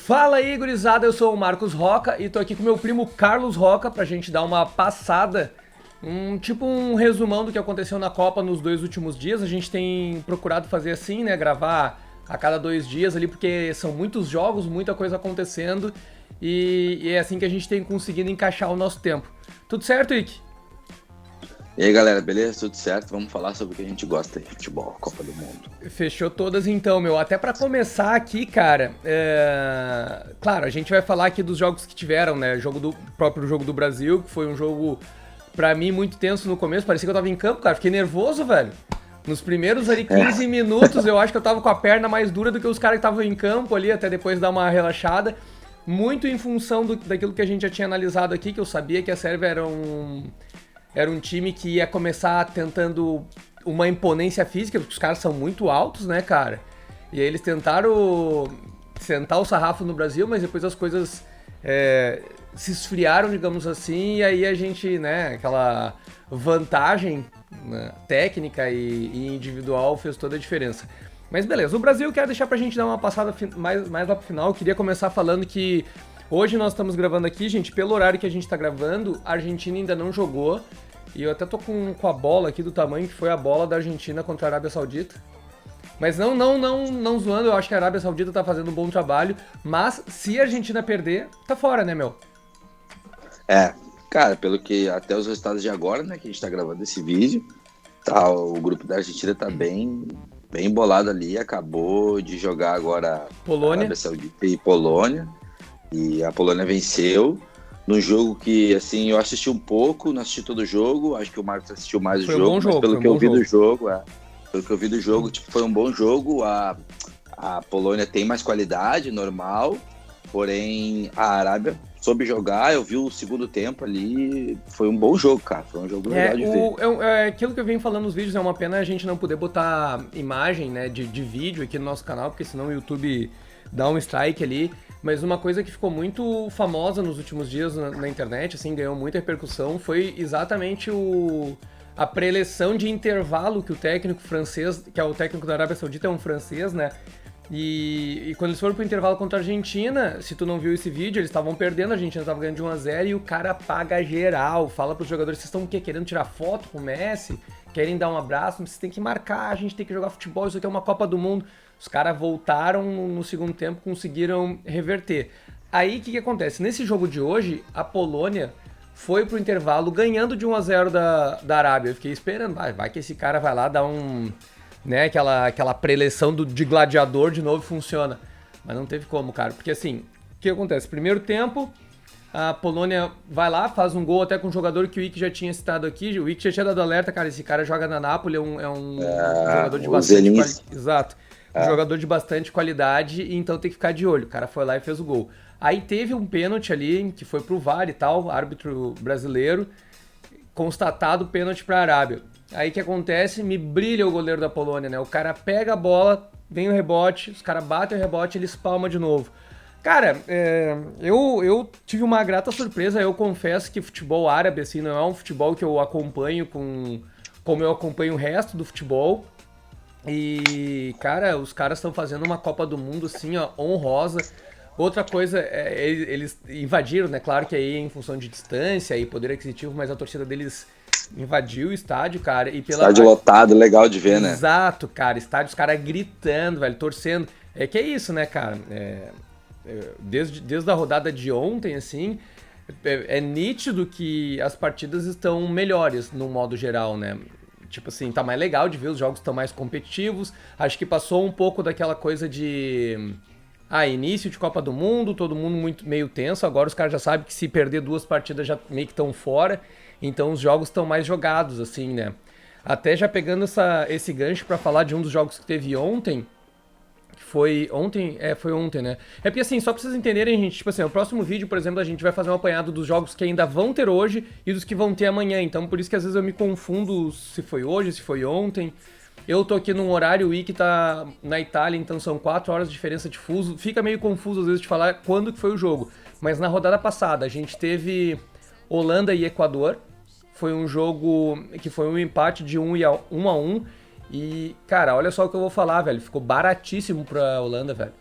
Fala aí, gurizada, eu sou o Marcos Roca e tô aqui com meu primo Carlos Roca pra gente dar uma passada, tipo um resumão do que aconteceu na Copa nos 2 últimos dias. A gente tem procurado fazer assim, né, gravar a cada 2 dias ali, porque são muitos jogos, muita coisa acontecendo e é assim que a gente tem conseguido encaixar o nosso tempo. Tudo certo, Ike? E aí, galera, beleza? Tudo certo? Vamos falar sobre o que a gente gosta aí, futebol, Copa do Mundo. Fechou todas então, meu. Até pra começar aqui, cara, claro, a gente vai falar aqui dos jogos que tiveram, né? Próprio jogo do Brasil, que foi um jogo, pra mim, muito tenso no começo. Parecia que eu tava em campo, cara. Fiquei nervoso, velho. Nos primeiros ali 15 minutos, eu acho que eu tava com a perna mais dura do que os caras que estavam em campo ali, até depois dar uma relaxada. Muito em função daquilo que a gente já tinha analisado aqui, que eu sabia que a Sérvia era um time que ia começar tentando uma imponência física, porque os caras são muito altos, né, cara? E aí eles tentaram sentar o sarrafo no Brasil, mas depois as coisas se esfriaram, digamos assim, e aí a gente, né, aquela vantagem, né, técnica e individual fez toda a diferença. Mas beleza, o Brasil quer deixar pra gente dar uma passada mais lá pro final. Eu queria começar falando que hoje nós estamos gravando aqui, gente, pelo horário que a gente tá gravando, a Argentina ainda não jogou. E eu até tô com a bola aqui do tamanho que foi a bola da Argentina contra a Arábia Saudita. Mas não zoando, eu acho que a Arábia Saudita tá fazendo um bom trabalho. Mas se a Argentina perder, tá fora, né, meu? É, cara, pelo que até os resultados de agora, né, que a gente tá gravando esse vídeo, tá, o grupo da Argentina tá bem embolado ali, acabou de jogar agora a Polônia. Arábia Saudita e Polônia, e a Polônia venceu, num jogo que, assim, eu assisti um pouco, não assisti todo o jogo, acho que o Marcos assistiu mais o Foi um bom jogo, mas jogo, foi pelo um que eu bom vi jogo. do jogo, pelo que eu vi do jogo, tipo, foi um bom jogo, a Polônia tem mais qualidade, normal, porém a Arábia soube jogar, eu vi o segundo tempo ali, foi um bom jogo, cara, foi um jogo legal de ver. Aquilo que eu venho falando nos vídeos, é uma pena a gente não poder botar imagem, né, de vídeo aqui no nosso canal, porque senão o YouTube dá um strike ali. Mas uma coisa que ficou muito famosa nos últimos dias na internet, assim, ganhou muita repercussão, foi exatamente a preleção de intervalo que o técnico francês, que é o técnico da Arábia Saudita, é um francês, né? E quando eles foram pro intervalo contra a Argentina, se tu não viu esse vídeo, eles estavam perdendo, a Argentina tava ganhando de 1-0 e o cara paga geral, fala pros jogadores, vocês estão o quê? Querendo tirar foto com o Messi? Querem dar um abraço? Vocês têm que marcar, a gente tem que jogar futebol, isso aqui é uma Copa do Mundo. Os caras voltaram no segundo tempo, conseguiram reverter. Aí o que acontece? Nesse jogo de hoje, a Polônia foi pro intervalo ganhando de 1-0 da Arábia. Eu fiquei esperando, vai que esse cara vai lá dar né, aquela preleção de gladiador de novo funciona. Mas não teve como, cara. Porque assim, o que acontece? Primeiro tempo, a Polônia vai lá, faz um gol até com um jogador que o Ike já tinha citado aqui. O Ike já tinha dado alerta, cara. Esse cara joga na Napoli, é um jogador de O bastante Zelinski, qualidade. Exato. Um jogador de bastante qualidade, então tem que ficar de olho. O cara foi lá e fez o gol. Aí teve um pênalti ali, que foi pro VAR e tal, árbitro brasileiro, constatado pênalti pra Arábia. Aí o que acontece? Me brilha o goleiro da Polônia, né? O cara pega a bola, vem o rebote, os caras batem o rebote e ele espalma de novo. Cara, eu tive uma grata surpresa. Eu confesso que futebol árabe, assim, não é um futebol que eu acompanho como eu acompanho o resto do futebol. E, cara, os caras estão fazendo uma Copa do Mundo, assim, ó, honrosa. Outra coisa, eles invadiram, né? Claro que aí em função de distância e poder aquisitivo, mas a torcida deles invadiu o estádio, cara, e estádio lotado, legal de ver, né? Exato, cara, estádio, os caras gritando, velho, torcendo. É que é isso, né, cara? Desde a rodada de ontem, assim, é nítido que as partidas estão melhores no modo geral, né? Tipo assim, tá mais legal de ver, os jogos estão mais competitivos. Acho que passou um pouco daquela coisa de início de Copa do Mundo, todo mundo muito meio tenso. Agora os caras já sabem que se perder 2 partidas já meio que estão fora. Então os jogos estão mais jogados, assim, né? Até já pegando esse gancho pra falar de um dos jogos que teve ontem, que foi ontem, foi ontem, né? É porque assim, só pra vocês entenderem, gente, tipo assim, o próximo vídeo, por exemplo, a gente vai fazer um apanhado dos jogos que ainda vão ter hoje e dos que vão ter amanhã. Então por isso que às vezes eu me confundo se foi hoje, se foi ontem. Eu tô aqui num horário, o Ike tá na Itália, então são 4 horas de diferença de fuso. Fica meio confuso às vezes de falar quando que foi o jogo. Mas na rodada passada a gente teve Holanda e Equador. Foi um jogo que foi um empate de 1-1. E, cara, olha só o que eu vou falar, velho. Ficou baratíssimo pra Holanda, velho.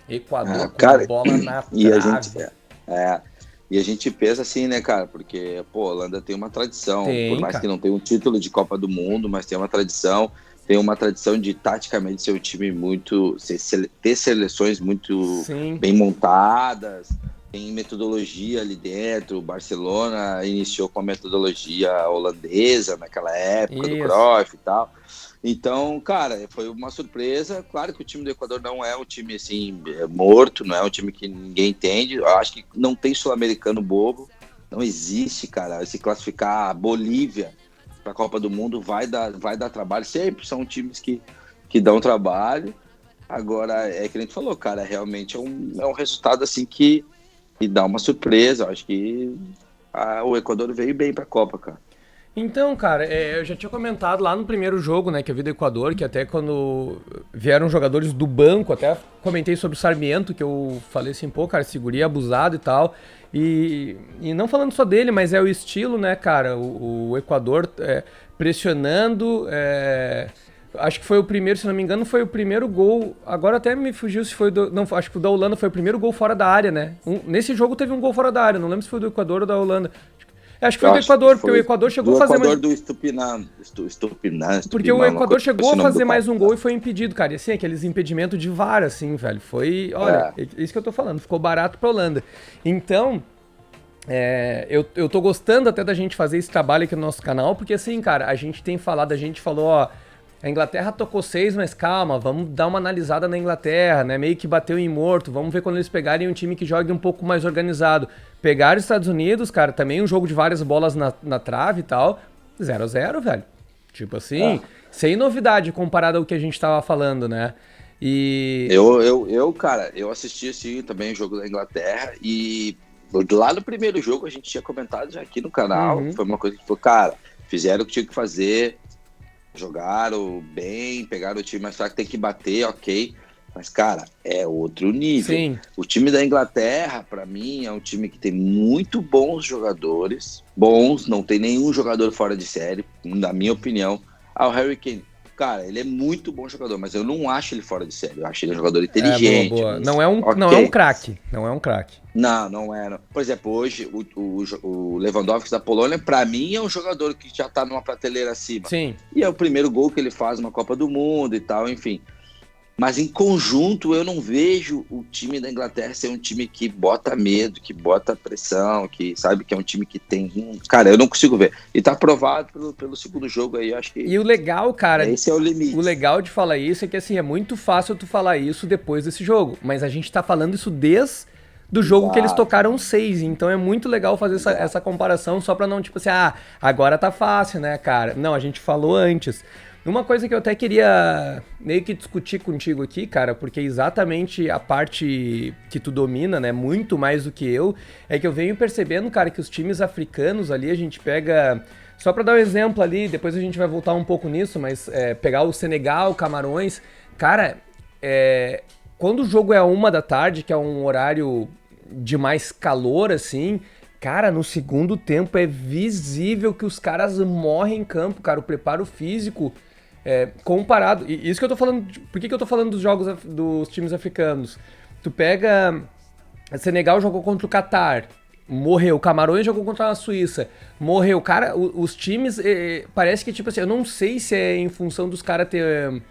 Equador com Cara, bola na e a gente, trave. é, e a gente pensa assim, né, cara? Porque, pô, a Holanda tem uma tradição, por Tem, mais que cara. não tenha um título de Copa do Mundo, mas tem uma tradição de taticamente ser um time muito, ter seleções muito Sim, bem montadas, tem metodologia ali dentro. O Barcelona iniciou com a metodologia holandesa naquela época do isso. Cruyff e tal. Então, cara, foi uma surpresa. Claro que o time do Equador não é um time assim morto, não é um time que ninguém entende. Eu acho que não tem sul-americano bobo, não existe, cara. Se classificar a Bolívia para a Copa do Mundo vai dar trabalho. Sempre são times que dão trabalho. Agora, é que a gente falou, cara, realmente é um resultado assim que dá uma surpresa. Eu acho que o Equador veio bem para a Copa, cara. Então, cara, eu já tinha comentado lá no primeiro jogo, né, que eu vi do Equador, que até quando vieram jogadores do banco, até comentei sobre o Sarmiento, que eu falei assim, pô, cara, esse guri é abusado e tal. E não falando só dele, mas é o estilo, né, cara, o Equador pressionando, acho que foi o primeiro, se não me engano, foi o primeiro gol, agora até me fugiu se foi do, não, acho que o da Holanda foi o primeiro gol fora da área, né. Nesse jogo teve um gol fora da área, não lembro se foi do Equador ou da Holanda. Acho que foi Eu do acho que Equador, porque o foi Equador chegou a do fazer Equador mais. do Estupinan, Porque o uma Equador coisa, chegou esse a nome do fazer cara. mais um gol e foi impedido, cara. E assim, aqueles impedimentos de VAR, assim, velho. Foi. Olha, É, é isso que eu tô falando. Ficou barato pra Holanda. Então, eu tô gostando até da gente fazer esse trabalho aqui no nosso canal, porque assim, cara, a gente tem falado, a gente falou, ó. A Inglaterra tocou 6, mas calma, vamos dar uma analisada na Inglaterra, né? Meio que bateu em morto. Vamos ver quando eles pegarem um time que jogue um pouco mais organizado. Pegaram os Estados Unidos, cara, também um jogo de várias bolas na trave e tal. 0-0, velho. Tipo assim, é. sem novidade comparado ao que a gente tava falando, né? E. Cara, eu assisti assim, também o jogo da Inglaterra e lá no primeiro jogo a gente tinha comentado já aqui no canal, Uhum, foi uma coisa que falou, cara, fizeram o que tinha que fazer, jogaram bem, pegaram o time mais fraco, tem que bater, ok. Mas, cara, é outro nível. sim. O time da Inglaterra, pra mim, é um time que tem muito bons jogadores. Bons, não tem nenhum jogador fora de série, na minha opinião. O Harry Kane, cara, ele é muito bom jogador, mas eu não acho ele fora de série. Eu acho ele um jogador É, boa, inteligente. boa. Não é um Ok. craque. Não é um craque. Não, não era. Por exemplo, hoje o Lewandowski da Polônia, pra mim, é um jogador que já tá numa prateleira acima. Sim. E é o primeiro gol que ele faz numa Copa do Mundo e tal, enfim. Mas em conjunto, eu não vejo o time da Inglaterra ser um time que bota medo, que bota pressão, que sabe que é um time que tem. Cara, eu não consigo ver. E tá aprovado pelo segundo jogo aí, eu acho que E o legal, cara, esse é o o limite. legal de falar isso é que assim, é muito fácil tu falar isso depois desse jogo. Mas a gente tá falando isso desde do jogo que eles Exato, tocaram 6. Então é muito legal fazer essa exato. comparação só pra não, tipo assim, agora tá fácil, né, cara? Não, a gente falou antes. Uma coisa que eu até queria meio que discutir contigo aqui, cara, porque exatamente a parte que tu domina, né, muito mais do que eu, é que eu venho percebendo, cara, que os times africanos ali, a gente pega. Só pra dar um exemplo ali, depois a gente vai voltar um pouco nisso, mas pegar o Senegal, Camarões, cara, quando o jogo é 1 da tarde, que é um horário de mais calor, assim, cara, no segundo tempo é visível que os caras morrem em campo, cara, o preparo físico comparado. E isso que eu tô falando. Por que eu tô falando dos jogos dos times africanos? Tu pega. Senegal jogou contra o Catar, morreu. Camarões jogou contra a Suíça, morreu. Cara, os times. Parece que, tipo assim, eu não sei se é em função dos caras ter.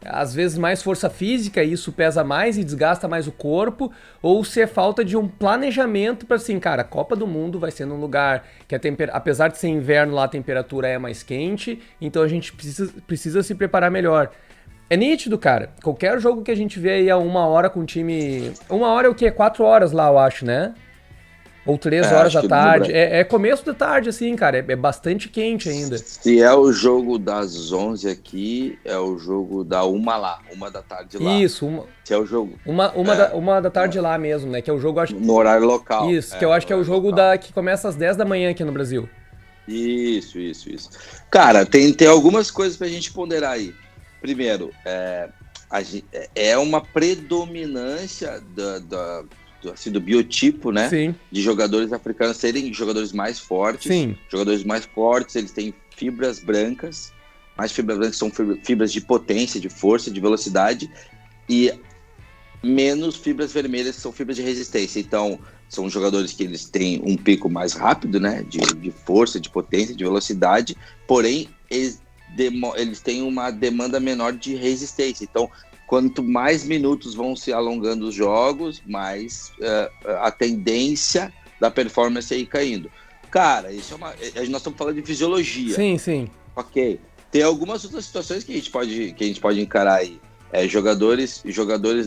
Às vezes mais força física, e isso pesa mais e desgasta mais o corpo, ou se é falta de um planejamento para assim, cara, a Copa do Mundo vai ser num lugar que apesar de ser inverno lá a temperatura é mais quente, então a gente precisa se preparar melhor. É nítido, cara. Qualquer jogo que a gente vê aí a 1 hora com o time. 1 hora é o quê? 4 horas lá, eu acho, né? Ou 3 horas Acho da que no tarde. Brasil. É começo da tarde, assim, cara. É bastante quente ainda. Se é o jogo das 11 aqui, é o jogo da 1 lá, 1 da tarde lá. Isso, Se é o jogo uma da tarde lá mesmo, né? Que é o jogo, acho. no horário local. Isso, que eu acho No que é o horário jogo local. que começa às 10 da manhã aqui no Brasil. Isso. Cara, tem algumas coisas pra gente ponderar aí. Primeiro, é uma predominância assim, do biotipo, né? Sim, De jogadores africanos serem jogadores mais fortes. sim, Jogadores mais fortes, eles têm fibras brancas. Mais fibras brancas são fibras de potência, de força, de velocidade. E menos fibras vermelhas, que são fibras de resistência. Então, são jogadores que eles têm um pico mais rápido, né? De força, de potência, de velocidade, porém, eles têm uma demanda menor de resistência. Então, quanto mais minutos vão se alongando os jogos, mais a tendência da performance é ir caindo. Cara, isso nós estamos falando de fisiologia. Sim, sim. Ok. Tem algumas outras situações que a gente pode encarar aí. Jogadores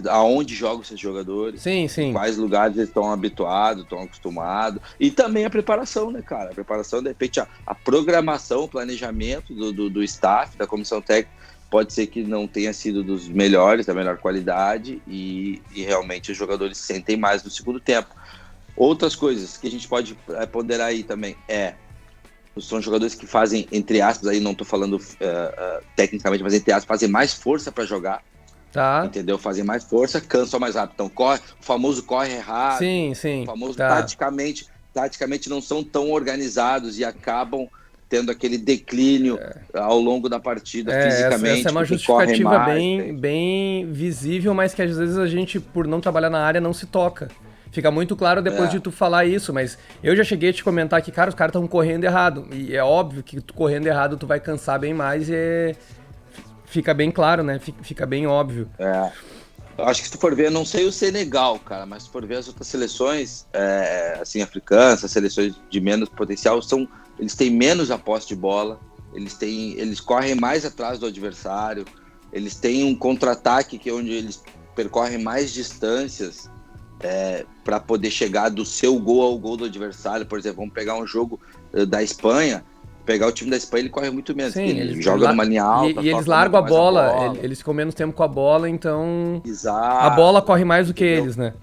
aonde jogam esses jogadores, sim, sim. Em quais lugares eles estão habituados, estão acostumados, e também a preparação, né, cara? A preparação, de repente, a programação, o planejamento do staff, da comissão técnica, pode ser que não tenha sido dos melhores, da melhor qualidade, e realmente os jogadores sentem mais no segundo tempo. Outras coisas que a gente pode ponderar aí também são jogadores que fazem, entre aspas, aí não estou falando tecnicamente, mas entre aspas, fazem mais força para jogar. Tá. Entendeu? Fazem mais força, cansam mais rápido. Então, o famoso corre errado. Sim, sim. O famoso tá. taticamente não são tão organizados e acabam tendo aquele declínio ao longo da partida fisicamente. Essa é uma justificativa bem visível, mas que às vezes a gente, por não trabalhar na área, não se toca. Fica muito claro depois de tu falar isso, mas eu já cheguei a te comentar que, cara, os caras estão correndo errado. E é óbvio que tu correndo errado, tu vai cansar bem mais e fica bem claro, né? Fica bem óbvio. Eu acho que se tu for ver, eu não sei o Senegal, cara, mas se tu for ver as outras seleções, assim, africanas, as seleções de menos potencial, eles têm menos a posse de bola, eles correm mais atrás do adversário, eles têm um contra-ataque que é onde eles percorrem mais distâncias para poder chegar do seu gol ao gol do adversário. Por exemplo, vamos pegar um jogo da Espanha, pegar o time da Espanha, ele corre muito menos. Sim, ele joga numa linha alta. E eles largam a bola, eles ficam menos tempo com a bola, então Exato, a bola corre mais do que eles, né?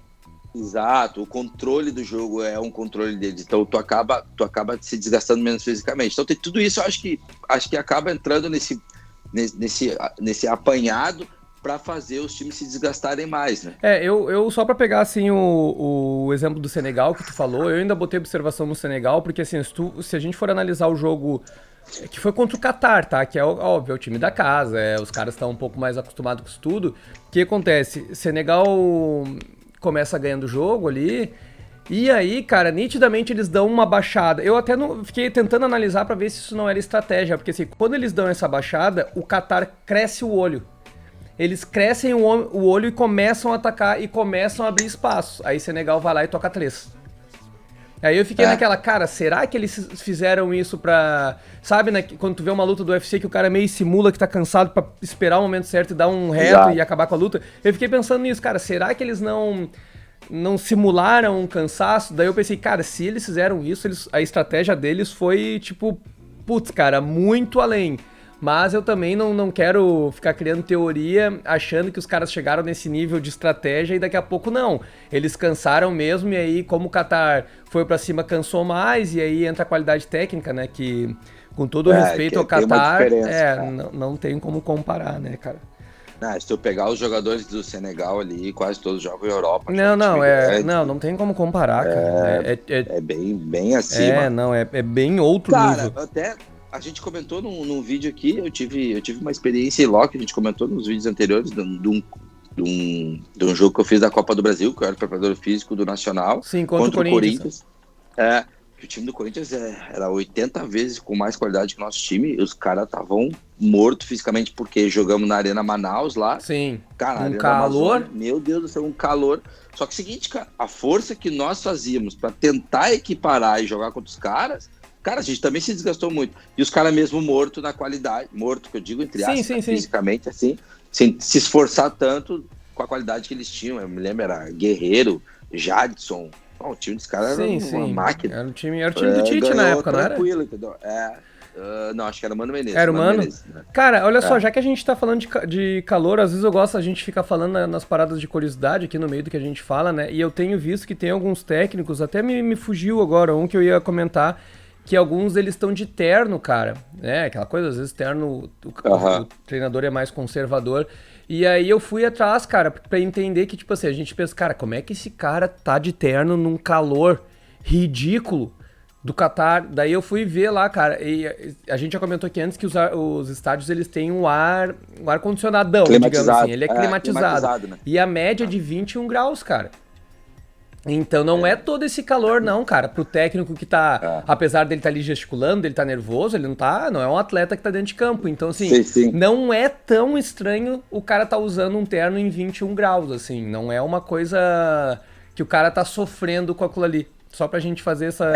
Exato, o controle do jogo é um controle deles, então tu acaba se desgastando menos fisicamente. Então tem tudo isso, eu acho que acaba entrando nesse apanhado para fazer os times se desgastarem mais, né? Eu só para pegar assim o exemplo do Senegal que tu falou, eu ainda botei observação no Senegal, porque assim, se a gente for analisar o jogo que foi contra o Catar, tá? Que é óbvio, é o time da casa, os caras estão um pouco mais acostumados com isso tudo. O que acontece? Senegal começa ganhando o jogo ali, e aí, cara, nitidamente eles dão uma baixada. Eu até fiquei tentando analisar para ver se isso não era estratégia, porque assim, quando eles dão essa baixada, o Catar cresce o olho. Eles crescem o olho e começam a atacar e começam a abrir espaço. Aí Senegal vai lá e toca 3. Aí eu fiquei naquela, cara, será que eles fizeram isso pra... Sabe, né, quando tu vê uma luta do UFC que o cara meio simula que tá cansado pra esperar o momento certo e dar um reto e acabar com a luta? Eu fiquei pensando nisso, cara, será que eles não simularam um cansaço? Daí eu pensei, cara, se eles fizeram isso, a estratégia deles foi, tipo, putz, cara, muito além. Mas eu também não quero ficar criando teoria achando que os caras chegaram nesse nível de estratégia e daqui a pouco não. Eles cansaram mesmo e aí, como o Qatar foi pra cima, cansou mais e aí entra a qualidade técnica, né? Que, com todo o respeito ao Qatar, não tem como comparar, né, cara? Se tu pegar os jogadores do Senegal ali, quase todos jogam em Europa. Não tem como comparar, cara. É bem acima. É bem outro nível. Cara, até... A gente comentou num vídeo aqui, eu tive uma experiência em loco, a gente comentou nos vídeos anteriores de um jogo que eu fiz da Copa do Brasil, que eu era preparador físico do Nacional. Sim, contra o Corinthians. Que o time do Corinthians era 80 vezes com mais qualidade que o nosso time, e os caras estavam mortos fisicamente, porque jogamos na Arena Manaus lá. Sim, cara, um calor. Amazônia, meu Deus do céu, um calor. Só que é o seguinte, cara, a força que nós fazíamos para tentar equiparar e jogar contra os caras, cara, a gente também se desgastou muito. E os caras mesmo morto na qualidade, morto que eu digo entre aspas, fisicamente, assim, sem se esforçar tanto com a qualidade que eles tinham. Eu me lembro, era Guerreiro, Jadson. O time dos caras era uma máquina. Era o time do Tite na época, não era? Entendeu? Não, acho que era o Mano Menezes. Era o Mano? Menezes, né? Cara, olha só, já que a gente tá falando de calor, às vezes eu gosto, a gente fica falando nas paradas de curiosidade aqui no meio do que a gente fala, né? E eu tenho visto que tem alguns técnicos, até me fugiu agora um que eu ia comentar, que alguns deles estão de terno, cara, né? Aquela coisa, às vezes terno, o treinador é mais conservador. E aí eu fui atrás, cara, pra entender que, tipo assim, a gente pensa, cara, como é que esse cara tá de terno num calor ridículo? Do Catar. Daí eu fui ver lá, cara, e a gente já comentou aqui antes que os estádios, eles têm um ar condicionadão, digamos assim, ele é climatizado. né? E a média é de 21 graus, cara. Então não é todo esse calor não, cara, pro técnico que tá, apesar dele tá ali gesticulando, dele tá nervoso, ele não é um atleta que tá dentro de campo. Então assim, Sim. não é tão estranho o cara tá usando um terno em 21 graus, assim, não é uma coisa que o cara tá sofrendo com aquilo ali. Só pra gente fazer essa...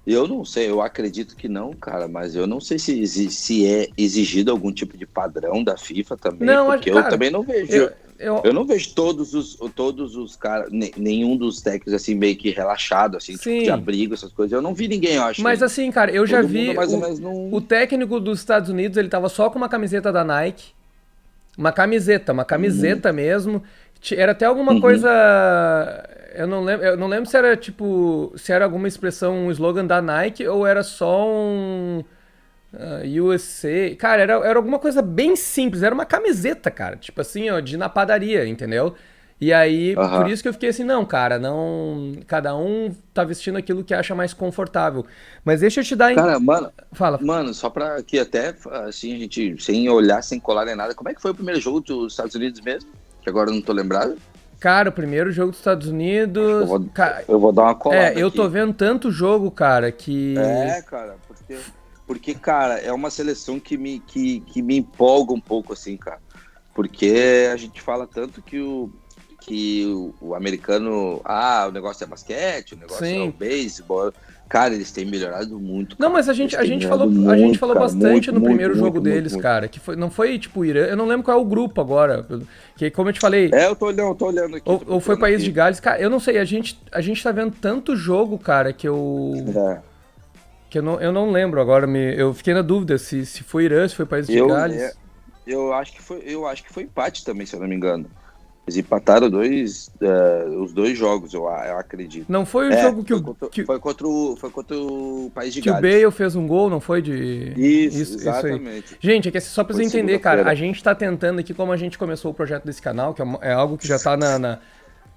Eu não sei, eu acredito que não, cara, mas eu não sei se é exigido algum tipo de padrão da FIFA também, Não, porque cara, eu também não vejo. Eu não vejo todos os caras, nenhum dos técnicos assim meio que relaxado, assim, tipo de abrigo, essas coisas. Eu não vi ninguém, eu acho. Mas assim, cara, eu já vi mais ou menos não... o técnico dos Estados Unidos, ele tava só com uma camiseta da Nike. Uma camiseta mesmo. Era até alguma coisa... Eu não lembro se era tipo... Se era alguma expressão, um slogan da Nike ou era só um... USA... Cara, era alguma coisa bem simples. Era uma camiseta, cara. Tipo assim, ó, de ir na padaria, entendeu? E aí, por isso que eu fiquei assim, não, cara, não... Cada um tá vestindo aquilo que acha mais confortável. Mas deixa eu te dar... Cara, mano... Fala. Mano, só pra aqui até, assim, a gente... Sem olhar, sem colar nem nada. Como é que foi o primeiro jogo dos Estados Unidos mesmo? Que agora eu não tô lembrado. Cara, o primeiro jogo dos Estados Unidos... Eu vou dar uma colada eu tô vendo tanto jogo, cara, que... cara, porque, cara, é uma seleção que me empolga um pouco, assim, cara. Porque a gente fala tanto que o americano... o negócio é basquete, o negócio é o beisebol... Cara, eles têm melhorado muito. Cara. Não, mas a gente falou bastante no primeiro jogo deles, cara. Que não foi tipo o Irã. Eu não lembro qual é o grupo agora. Que, como eu te falei. Eu tô olhando aqui. Ou foi País aqui de Gales. Cara, eu não sei. A gente tá vendo tanto jogo, cara, que eu. Que eu não lembro agora. Eu fiquei na dúvida se foi Irã, se foi País de Gales. Eu acho que foi empate também, se eu não me engano. Eles empataram os dois jogos, eu acredito. Não foi o jogo foi contra o País de Gales. Que o Bale fez um gol, não foi? Isso exatamente. Isso aí. Gente, é que só pra você entender, cara, a gente tá tentando aqui, como a gente começou o projeto desse canal, que é algo que já tá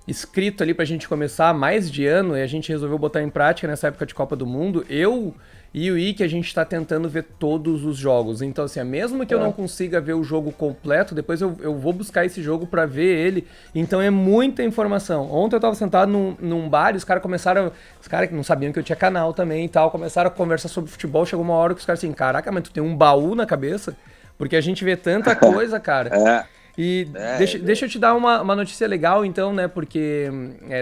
escrito ali pra gente começar há mais de ano, e a gente resolveu botar em prática nessa época de Copa do Mundo. Eu e o Ike, a gente tá tentando ver todos os jogos. Então, assim, mesmo que eu não consiga ver o jogo completo, depois eu vou buscar esse jogo pra ver ele. Então é muita informação. Ontem eu tava sentado num bar e os caras que não sabiam que eu tinha canal também e tal, começaram a conversar sobre futebol. Chegou uma hora que os caras assim, caraca, mas tu tem um baú na cabeça? Porque a gente vê tanta coisa, cara. E deixa eu te dar uma notícia legal, então, né? Porque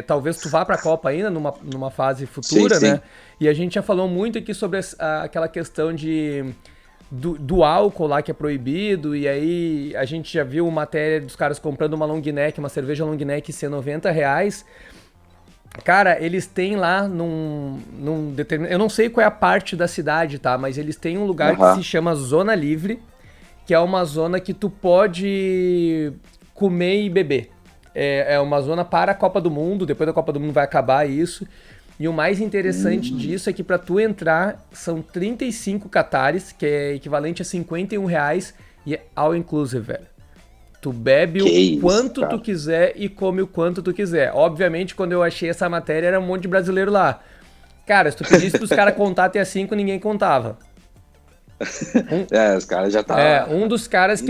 talvez tu vá pra Copa ainda, numa fase futura, sim. Né? E a gente já falou muito aqui sobre aquela questão do álcool lá que é proibido. E aí a gente já viu matéria dos caras comprando uma long neck, uma cerveja long neck, ser R$90. Cara, eles têm lá num determinado... Eu não sei qual é a parte da cidade, tá? Mas eles têm um lugar que se chama Zona Livre, que é uma zona que tu pode comer e beber. É uma zona para a Copa do Mundo, depois da Copa do Mundo vai acabar isso. E o mais interessante disso é que para tu entrar são 35 catares, que é equivalente a R$51, e é all inclusive, velho. Tu bebe o quanto tu quiser e come o quanto tu quiser. Obviamente, quando eu achei essa matéria, era um monte de brasileiro lá. Cara, se tu pedisse pros caras contar até 5, ninguém contava. Os caras já estavam... um dos caras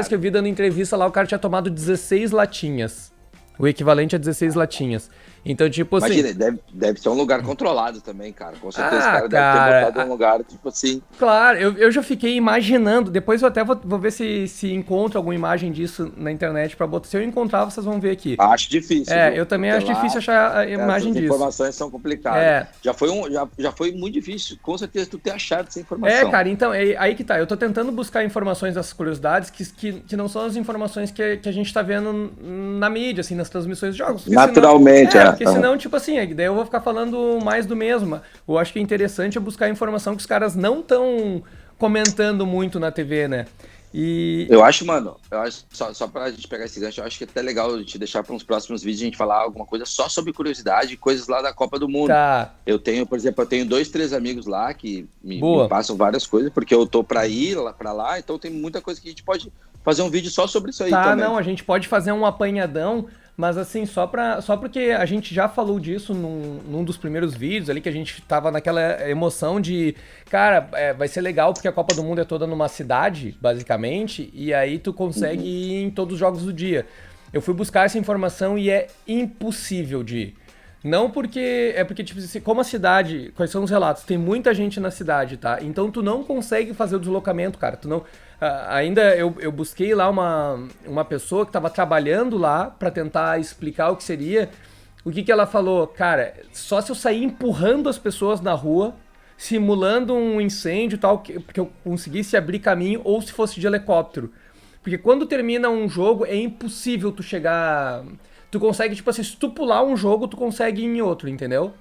que eu vi dando entrevista lá, o cara tinha tomado 16 latinhas. O equivalente a 16 latinhas. Então, tipo assim... Imagina, deve ser um lugar controlado também, cara. Com certeza os caras devem ter botado um lugar, tipo assim... Claro, eu já fiquei imaginando. Depois eu até vou ver se encontro alguma imagem disso na internet pra botar. Se eu encontrar, vocês vão ver aqui. Acho difícil. Eu também acho difícil achar a imagem disso. As informações são complicadas. Já foi muito difícil, com certeza, tu ter achado essa informação. Cara, então, aí que tá. Eu tô tentando buscar informações dessas curiosidades que não são as informações que a gente tá vendo na mídia, assim, nas transmissões de jogos. Naturalmente, Porque senão, tipo assim, daí eu vou ficar falando mais do mesmo. Eu acho que é interessante buscar informação que os caras não estão comentando muito na TV, né? E... Eu acho, só pra gente pegar esse gancho, eu acho que é até legal te deixar para uns próximos vídeos a gente falar alguma coisa só sobre curiosidade, coisas lá da Copa do Mundo. Tá. Por exemplo, eu tenho 2, 3 amigos lá que me passam várias coisas, porque eu tô pra ir pra lá, então tem muita coisa que a gente pode fazer um vídeo só sobre isso aí também. Não, a gente pode fazer um apanhadão Mas assim, só porque a gente já falou disso num dos primeiros vídeos ali, que a gente tava naquela emoção de, cara, vai ser legal porque a Copa do Mundo é toda numa cidade, basicamente, e aí tu consegue ir em todos os jogos do dia. Eu fui buscar essa informação e é impossível de ir. Não porque. É porque, tipo, como a cidade. Quais são os relatos? Tem muita gente na cidade, tá? Então tu não consegue fazer o deslocamento, cara. Tu não. Ainda eu busquei lá uma pessoa que tava trabalhando lá pra tentar explicar o que seria. O que ela falou? Cara, só se eu sair empurrando as pessoas na rua, simulando um incêndio e tal, porque eu conseguisse abrir caminho, ou se fosse de helicóptero. Porque quando termina um jogo, é impossível tu chegar. Tu consegue, tipo assim, se tu pular um jogo, tu consegue ir em outro, entendeu?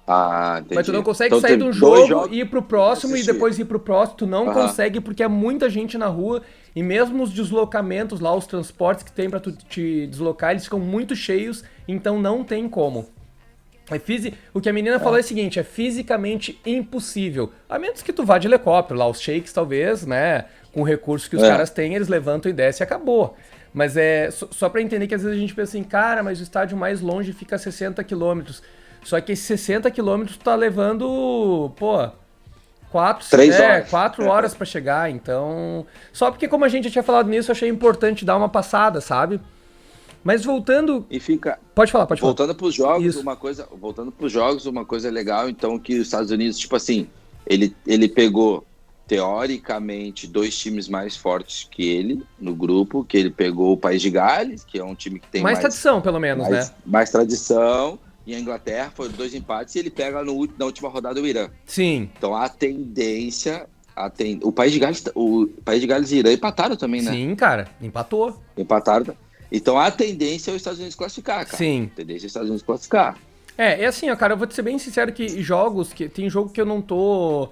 Ah, entendi. Mas tu não consegue Então sair tem de um dois jogo jogos e ir pro próximo pra e assistir. depois ir pro próximo. Tu não Aham. consegue porque é muita gente na rua e mesmo os deslocamentos lá, os transportes que tem pra tu te deslocar, eles ficam muito cheios, então não tem como. O que a menina falou é o seguinte, é fisicamente impossível. A menos que tu vá de helicóptero, lá os shakes talvez, né, com o recurso que os caras têm, eles levantam e descem e acabou. Mas é só pra entender que às vezes a gente pensa assim, cara, mas o estádio mais longe fica a 60 quilômetros. Só que esses 60 quilômetros tu tá levando, pô, 4 horas pra chegar, então... Só porque como a gente já tinha falado nisso, eu achei importante dar uma passada, sabe? Mas voltando... E fica. Pode falar. Voltando para os jogos, Isso. uma coisa legal, então, que os Estados Unidos, tipo assim, ele pegou, teoricamente, 2 times mais fortes que ele no grupo, que ele pegou o País de Gales, que é um time que tem mais tradição, pelo menos, né? Mais tradição, e a Inglaterra foram 2 empates, e ele pega na última rodada o Irã. Sim. Então, a tendência... O País de Gales e Irã empataram também, né? Sim, cara, empatou. Empataram. Então a tendência é os Estados Unidos classificar, cara. Sim. A tendência é os Estados Unidos classificar. É assim, ó, cara, eu vou te ser bem sincero que tem jogo que eu não tô...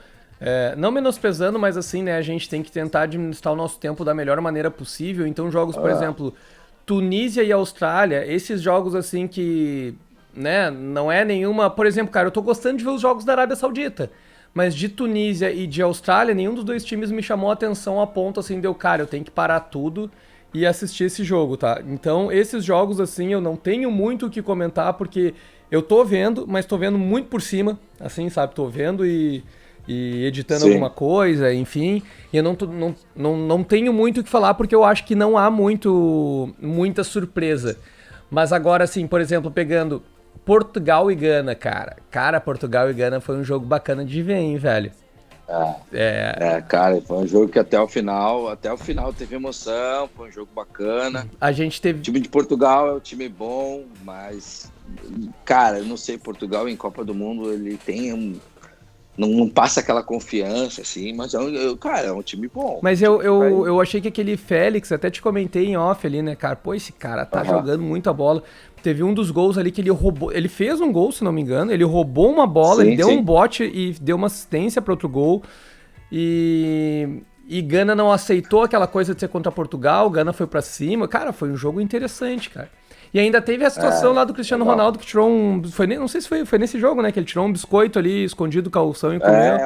não menosprezando, mas assim, né, a gente tem que tentar administrar o nosso tempo da melhor maneira possível. Então jogos, por exemplo, Tunísia e Austrália, esses jogos assim que, né, não é nenhuma... Por exemplo, cara, eu tô gostando de ver os jogos da Arábia Saudita. Mas de Tunísia e de Austrália, nenhum dos dois times me chamou a atenção a ponto assim, cara, eu tenho que parar tudo e assistir esse jogo, tá? Então, esses jogos, assim, eu não tenho muito o que comentar, porque eu tô vendo, mas tô vendo muito por cima, assim, sabe? Tô vendo e editando alguma coisa, enfim. E eu não tenho muito o que falar, porque eu acho que não há muita surpresa. Mas agora, assim, por exemplo, pegando Portugal e Gana, cara. Cara, Portugal e Gana foi um jogo bacana de ver, hein, velho? Cara, foi um jogo que até o final teve emoção, foi um jogo bacana. A gente teve... O time de Portugal é um time bom, mas, cara, eu não sei, Portugal em Copa do Mundo, ele tem não passa aquela confiança, assim, mas é um time bom. Mas eu achei que aquele Félix, até te comentei em off ali, né, cara? Pô, esse cara tá jogando muito a bola. Teve um dos gols ali que ele roubou. Ele fez um gol, se não me engano. Ele roubou uma bola, ele deu um bote e deu uma assistência para outro gol. E Gana não aceitou aquela coisa de ser contra Portugal. Gana foi para cima. Cara, foi um jogo interessante, cara. E ainda teve a situação lá do Cristiano Ronaldo que tirou um... não sei se foi nesse jogo, né? Que ele tirou um biscoito ali, escondido do calção e comeu.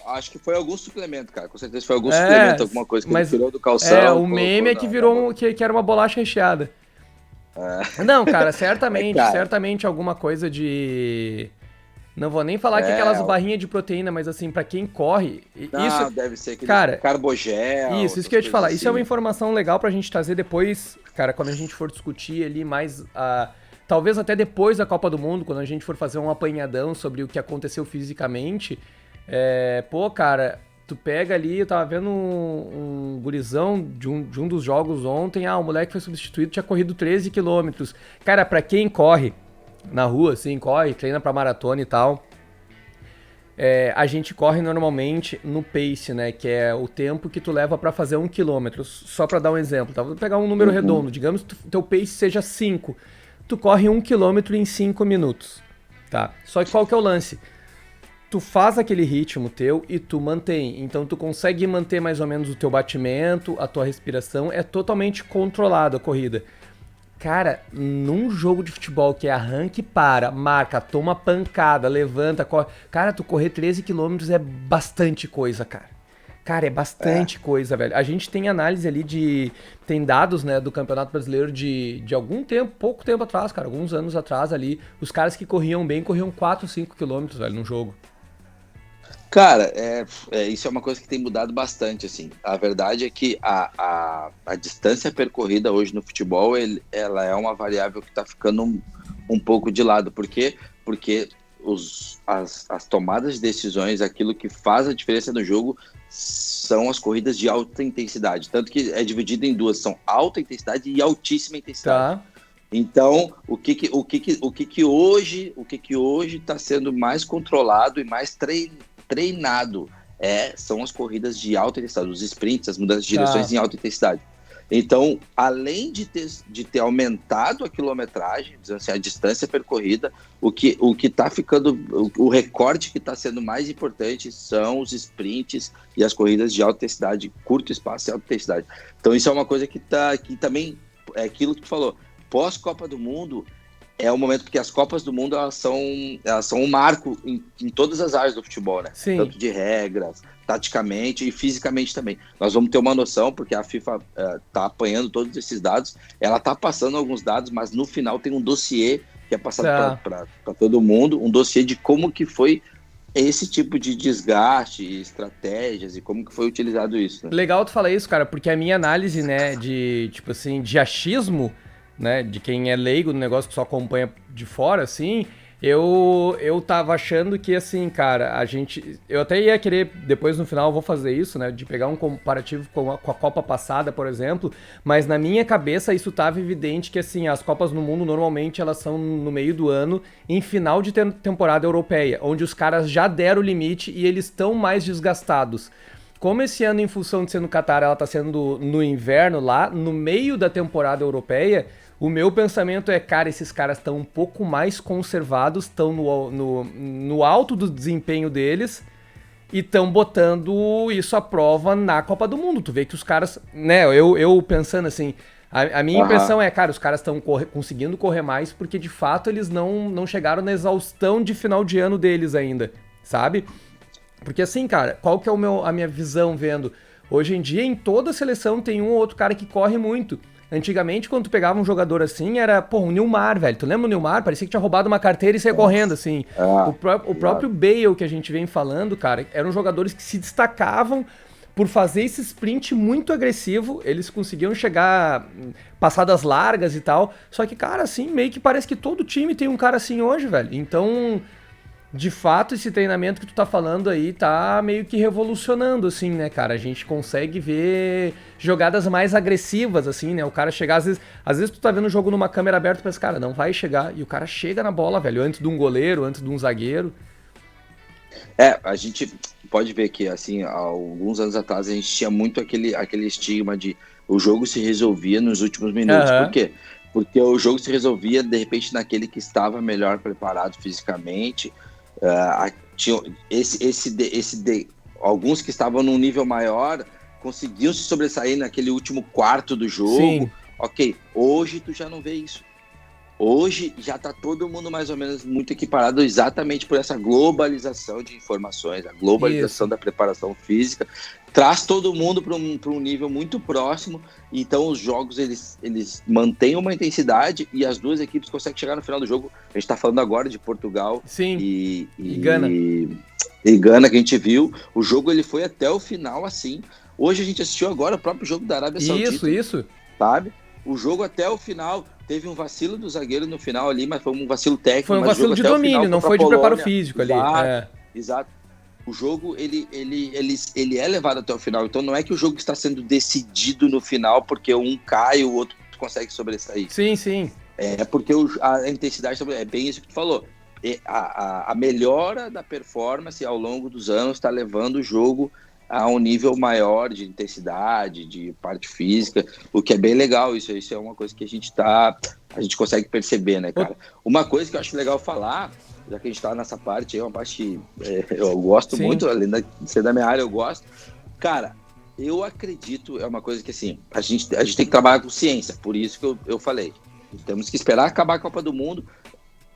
Acho que foi algum suplemento, cara. Com certeza foi algum suplemento, alguma coisa que ele tirou do calção. O meme é que virou que era uma bolacha recheada. Não, cara, certamente alguma coisa de... Não vou nem falar que aquelas barrinhas de proteína, mas assim, pra quem corre... Não, deve ser aquele carbogel. Isso que eu ia te falar. Assim. Isso é uma informação legal pra gente trazer depois, cara, quando a gente for discutir ali mais... talvez até depois da Copa do Mundo, quando a gente for fazer um apanhadão sobre o que aconteceu fisicamente. Pô, cara... Tu pega ali, eu tava vendo um gurizão de um dos jogos ontem, o moleque foi substituído, tinha corrido 13 quilômetros. Cara, pra quem corre na rua, assim, treina pra maratona e tal, a gente corre normalmente no pace, né, que é o tempo que tu leva pra fazer 1 quilômetro. Só pra dar um exemplo, tá? Vou pegar um número redondo, digamos que teu pace seja 5, tu corre 1 quilômetro em 5 minutos, tá? Só que qual que é o lance? Tu faz aquele ritmo teu e tu mantém. Então tu consegue manter mais ou menos o teu batimento, a tua respiração. É totalmente controlado a corrida. Cara, num jogo de futebol que é arranque e para, marca, toma pancada, levanta, corre. Cara, tu correr 13 km é bastante coisa, cara. Cara, é bastante coisa, velho. A gente tem análise ali tem dados, né, do Campeonato Brasileiro de algum tempo, pouco tempo atrás, cara, alguns anos atrás ali, os caras que corriam bem corriam 4, 5 quilômetros, velho, num jogo. Cara, isso é uma coisa que tem mudado bastante, assim. A verdade é que a distância percorrida hoje no futebol, ela é uma variável que está ficando um pouco de lado. Por quê? Porque as tomadas de decisões, aquilo que faz a diferença no jogo, são as corridas de alta intensidade. Tanto que é dividido em duas, são alta intensidade e altíssima intensidade. Tá. Então, o que hoje está sendo mais controlado e mais treinado são as corridas de alta intensidade, os sprints, as mudanças de direções em alta intensidade. Então, além de ter aumentado a quilometragem, assim, a distância percorrida, o que está ficando, o recorte que está sendo mais importante são os sprints e as corridas de alta intensidade, curto espaço e alta intensidade. Então, isso é uma coisa que também é aquilo que tu falou. Pós-Copa do Mundo é o momento, porque as Copas do Mundo elas são um marco em todas as áreas do futebol, né? Sim. Tanto de regras, taticamente e fisicamente também. Nós vamos ter uma noção, porque a FIFA está apanhando todos esses dados, ela está passando alguns dados, mas no final tem um dossiê que é passado para todo mundo, um dossiê de como que foi esse tipo de desgaste, estratégias e como que foi utilizado isso. Né? Legal tu falar isso, cara, porque a minha análise, né, de achismo, né, de quem é leigo no negócio que só acompanha de fora, assim, eu tava achando que, assim, cara, eu até ia querer, depois no final eu vou fazer isso, né, de pegar um comparativo com a Copa passada, por exemplo, mas na minha cabeça isso tava evidente que, assim, as Copas no mundo normalmente elas são no meio do ano, em final de temporada europeia, onde os caras já deram o limite e eles estão mais desgastados. Como esse ano, em função de ser no Catar, ela tá sendo no inverno lá, no meio da temporada europeia, o meu pensamento é, cara, esses caras estão um pouco mais conservados, estão no alto do desempenho deles e estão botando isso à prova na Copa do Mundo. Tu vê que os caras, né, eu pensando assim, a minha impressão é, cara, os caras estão conseguindo correr mais porque de fato eles não chegaram na exaustão de final de ano deles ainda, sabe? Porque assim, cara, qual que é a minha visão vendo? Hoje em dia, em toda a seleção tem um ou outro cara que corre muito. Antigamente, quando tu pegava um jogador assim, era, o Neymar, velho. Tu lembra o Neymar? Parecia que tinha roubado uma carteira e saia correndo, assim. O próprio Bale, que a gente vem falando, cara, eram jogadores que se destacavam por fazer esse sprint muito agressivo. Eles conseguiam chegar passadas largas e tal. Só que, cara, assim, meio que parece que todo time tem um cara assim hoje, velho. Então, de fato, esse treinamento que tu tá falando aí tá meio que revolucionando, assim, né, cara? A gente consegue ver jogadas mais agressivas, assim, né? O cara chegar, às vezes tu tá vendo o jogo numa câmera aberta e pensa, cara, não vai chegar. E o cara chega na bola, velho, antes de um goleiro, antes de um zagueiro. A gente pode ver que, assim, há alguns anos atrás a gente tinha muito aquele estigma de o jogo se resolvia nos últimos minutos. Por quê? Porque o jogo se resolvia, de repente, naquele que estava melhor preparado fisicamente. Alguns que estavam num nível maior conseguiam se sobressair naquele último quarto do jogo. Sim. Ok, hoje tu já não vê isso. Hoje já está todo mundo mais ou menos muito equiparado exatamente por essa globalização de informações, a globalização da preparação física, traz todo mundo para um nível muito próximo. Então os jogos eles mantêm uma intensidade e as duas equipes conseguem chegar no final do jogo. A gente está falando agora de Portugal. Sim. E Gana. E Gana, que a gente viu. O jogo ele foi até o final assim. Hoje a gente assistiu agora o próprio jogo da Arábia Saudita. Isso. Sabe? O jogo até o final, teve um vacilo do zagueiro no final ali, mas foi um vacilo técnico. Foi um vacilo de domínio, não foi de preparo físico ali. Exato. O jogo, ele é levado até o final, então não é que o jogo está sendo decidido no final porque um cai, o outro consegue sobressair. Sim. É porque a intensidade, é bem isso que tu falou. A melhora da performance ao longo dos anos está levando o jogo a um nível maior de intensidade, de parte física, o que é bem legal. Isso é uma coisa que a gente consegue perceber, né, cara? Uma coisa que eu acho legal falar, já que a gente tá nessa parte, é uma parte que eu gosto muito, além de ser da minha área, eu gosto. Cara, eu acredito, é uma coisa que, assim, a gente tem que trabalhar com ciência, por isso que eu falei. Temos que esperar acabar a Copa do Mundo,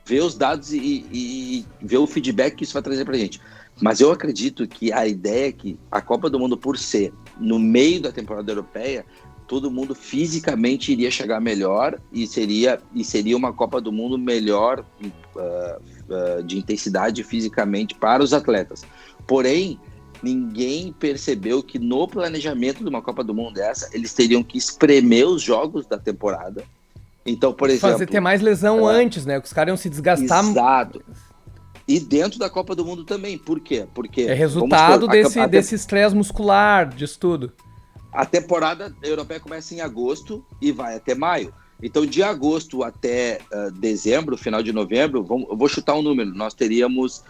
ver os dados e ver o feedback que isso vai trazer pra gente. Mas eu acredito que a ideia é que a Copa do Mundo, por ser no meio da temporada europeia, todo mundo fisicamente iria chegar melhor e seria uma Copa do Mundo melhor de intensidade fisicamente para os atletas. Porém, ninguém percebeu que no planejamento de uma Copa do Mundo dessa, eles teriam que espremer os jogos da temporada. Então, por exemplo... ter mais lesão antes, né? Que os caras iam se desgastar. Exato. E dentro da Copa do Mundo também. Por quê? Porque é resultado desse estresse muscular, disso tudo. A temporada europeia começa em agosto e vai até maio. Então, de agosto até dezembro, final de novembro, eu vou chutar um número. Nós teríamos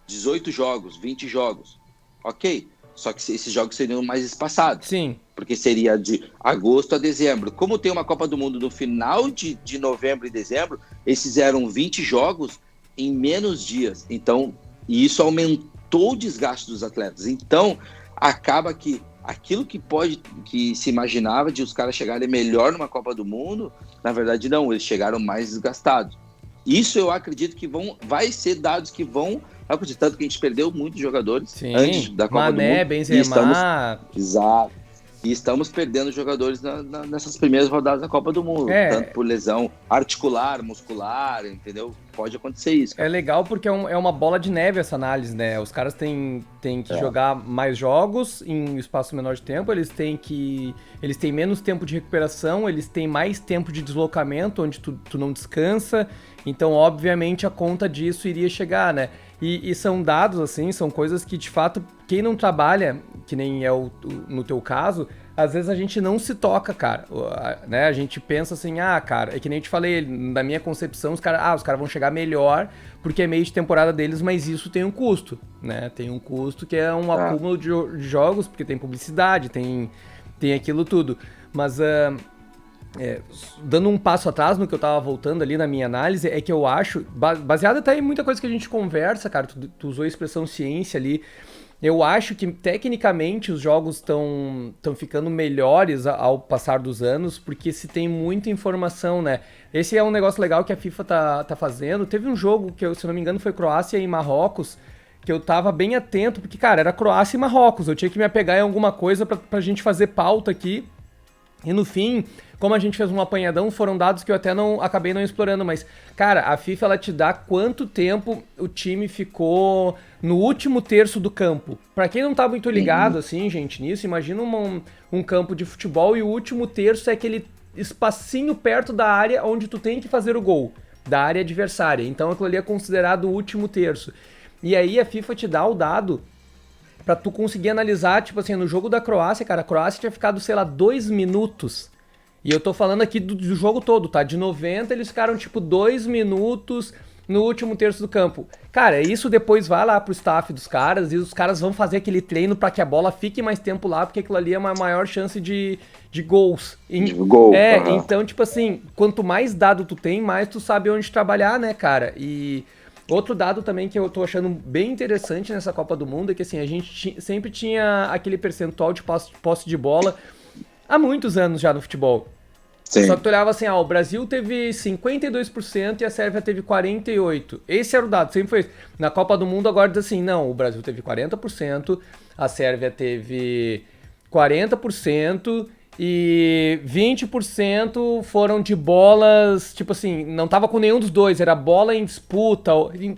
18 jogos, 20 jogos. Ok. Só que esses jogos seriam mais espaçados. Sim. Porque seria de agosto a dezembro. Como tem uma Copa do Mundo no final de novembro e dezembro, eles fizeram 20 jogos em menos dias. Então, e isso aumentou o desgaste dos atletas. Então, acaba que aquilo que se imaginava de os caras chegarem melhor numa Copa do Mundo, na verdade não, eles chegaram mais desgastados. Isso eu acredito que vai ser dados que vão acontecer, tanto que a gente perdeu muitos jogadores. Sim, antes da Copa do Mundo. Benzema. Exato. E estamos perdendo jogadores nessas primeiras rodadas da Copa do Mundo. Tanto por lesão articular, muscular, entendeu? Pode acontecer isso, cara. É legal porque é uma bola de neve essa análise, né? Os caras têm que jogar mais jogos em espaço menor de tempo, eles têm menos tempo de recuperação, eles têm mais tempo de deslocamento, onde tu não descansa. Então, obviamente, a conta disso iria chegar, né? E são dados, assim, são coisas que, de fato, quem não trabalha, que nem é no teu caso, às vezes a gente não se toca, cara, né? A gente pensa assim, cara, é que nem eu te falei, na minha concepção, os caras vão chegar melhor porque é meio de temporada deles, mas isso tem um custo, né? Tem um custo que é um acúmulo de jogos, porque tem publicidade, tem aquilo tudo. Mas... dando um passo atrás no que eu tava voltando ali na minha análise, é que eu acho, baseado até em muita coisa que a gente conversa, cara, tu usou a expressão ciência ali, eu acho que tecnicamente os jogos estão ficando melhores ao passar dos anos, porque se tem muita informação, né? Esse é um negócio legal que a FIFA tá fazendo. Teve um jogo que, se eu não me engano, foi Croácia e Marrocos, que eu tava bem atento, porque, cara, era Croácia e Marrocos, eu tinha que me apegar em alguma coisa pra gente fazer pauta aqui. E no fim, como a gente fez um apanhadão, foram dados que eu até acabei não explorando, mas, cara, a FIFA, ela te dá quanto tempo o time ficou no último terço do campo. Pra quem não tá muito ligado, assim, gente, nisso, imagina um campo de futebol e o último terço é aquele espacinho perto da área onde tu tem que fazer o gol, da área adversária. Então aquilo ali é considerado o último terço. E aí a FIFA te dá o dado pra tu conseguir analisar, tipo assim, no jogo da Croácia, cara, a Croácia tinha ficado, sei lá, 2 minutos. E eu tô falando aqui do jogo todo, tá? De 90, eles ficaram, tipo, 2 minutos no último terço do campo. Cara, isso depois vai lá pro staff dos caras e os caras vão fazer aquele treino pra que a bola fique mais tempo lá, porque aquilo ali é uma maior chance de gols. Então, tipo assim, quanto mais dado tu tem, mais tu sabe onde trabalhar, né, cara? E... outro dado também que eu tô achando bem interessante nessa Copa do Mundo é que, assim, a gente sempre tinha aquele percentual de posse de bola há muitos anos já no futebol. Sim. Só que tu olhava assim, o Brasil teve 52% e a Sérvia teve 48%. Esse era o dado, sempre foi isso. Na Copa do Mundo agora diz assim, não, o Brasil teve 40%, a Sérvia teve 40%... e 20% foram de bolas, tipo assim, não tava com nenhum dos dois, era bola em disputa.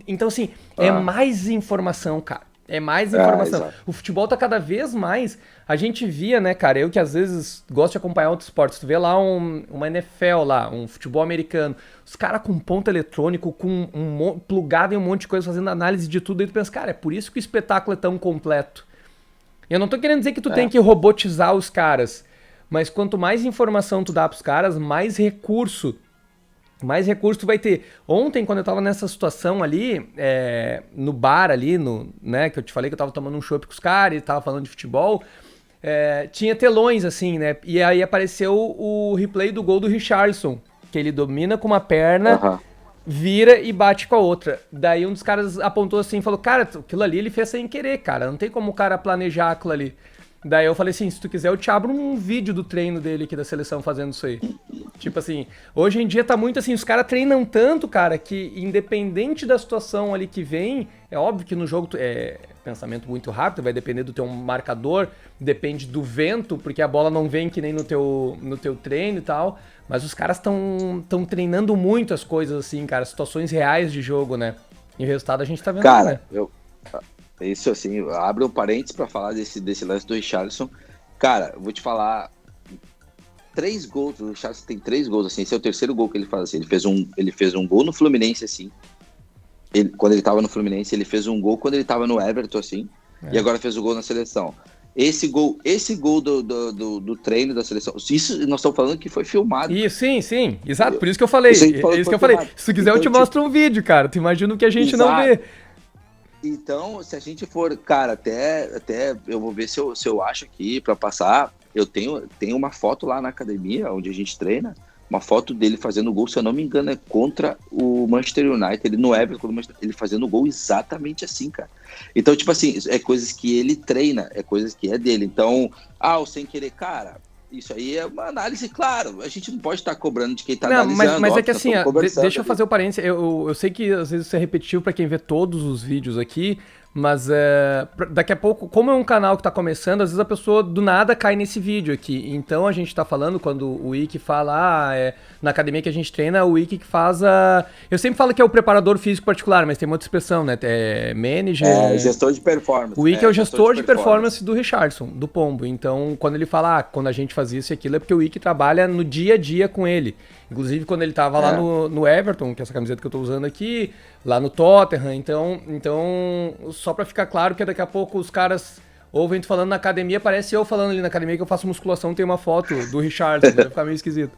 Então, assim, é mais informação, cara. É mais informação. O futebol tá cada vez mais... A gente via, né, cara, eu que às vezes gosto de acompanhar outros esportes, tu vê lá uma NFL lá, um futebol americano, os caras com ponto eletrônico, com plugado em um monte de coisa, fazendo análise de tudo, e tu pensa, cara, é por isso que o espetáculo é tão completo. Eu não tô querendo dizer que tu tem que robotizar os caras, mas quanto mais informação tu dá pros caras, mais recurso tu vai ter. Ontem, quando eu tava nessa situação ali, no bar ali, né, que eu te falei que eu tava tomando um chopp com os caras e tava falando de futebol, tinha telões, assim, né, e aí apareceu o replay do gol do Richarlison, que ele domina com uma perna, vira e bate com a outra. Daí um dos caras apontou assim e falou, cara, aquilo ali ele fez sem querer, cara, não tem como o cara planejar aquilo ali. Daí eu falei assim, se tu quiser eu te abro um vídeo do treino dele aqui da seleção fazendo isso aí. Tipo assim, hoje em dia tá muito assim, os caras treinam tanto, cara, que independente da situação ali que vem, é óbvio que no jogo é pensamento muito rápido, vai depender do teu marcador, depende do vento, porque a bola não vem que nem no teu treino e tal, mas os caras tão treinando muito as coisas assim, cara, situações reais de jogo, né? E o resultado a gente tá vendo, Cara, né? isso assim, abre um parênteses pra falar desse lance do Richarlison. Cara, eu vou te falar, 3 gols, o Richarlison tem 3 gols, assim, esse é o terceiro gol que ele faz, assim, ele fez um gol no Fluminense, assim, quando ele tava no Fluminense, ele fez um gol quando ele tava no Everton, assim, e agora fez o gol na seleção. Esse gol do treino da seleção, isso nós estamos falando que foi filmado. Isso, sim, exato, por isso que eu falei, Isso que eu falei. Se tu quiser então, eu te mostro um vídeo, cara, tu imagina o que a gente exato. não vê. Então, se a gente for, cara, até eu vou ver se eu acho aqui pra passar. Eu tenho uma foto lá na academia, onde a gente treina, uma foto dele fazendo gol, se eu não me engano, é contra o Manchester United, ele no Everton, ele fazendo gol exatamente assim, cara. Então, tipo assim, é coisas que ele treina, é coisas que é dele. Então, o sem querer, cara, isso aí é uma análise, claro, a gente não pode estar cobrando de quem tá analisando. Mas é que nós assim, estamos deixa eu ali. fazer o parênteses, eu sei que às vezes isso é repetitivo pra quem vê todos os vídeos aqui, mas daqui a pouco, como é um canal que tá começando, às vezes a pessoa do nada cai nesse vídeo aqui. Então a gente tá falando, quando o Ike fala, na academia que a gente treina, o Ike que faz a... Eu sempre falo que é o preparador físico particular, mas tem uma outra expressão, né? É manager... gestor de performance. O Ike é o gestor de performance do Richarlison, do Pombo. Então, quando ele fala, quando a gente faz isso e aquilo, é porque o Ike trabalha no dia a dia com ele. Inclusive, quando ele tava lá no Everton, que é essa camiseta que eu tô usando aqui, lá no Tottenham. Então, só pra ficar claro que daqui a pouco os caras ouvem tu falando na academia, parece eu falando ali na academia que eu faço musculação, tem uma foto do Richarlison, vai ficar meio esquisito.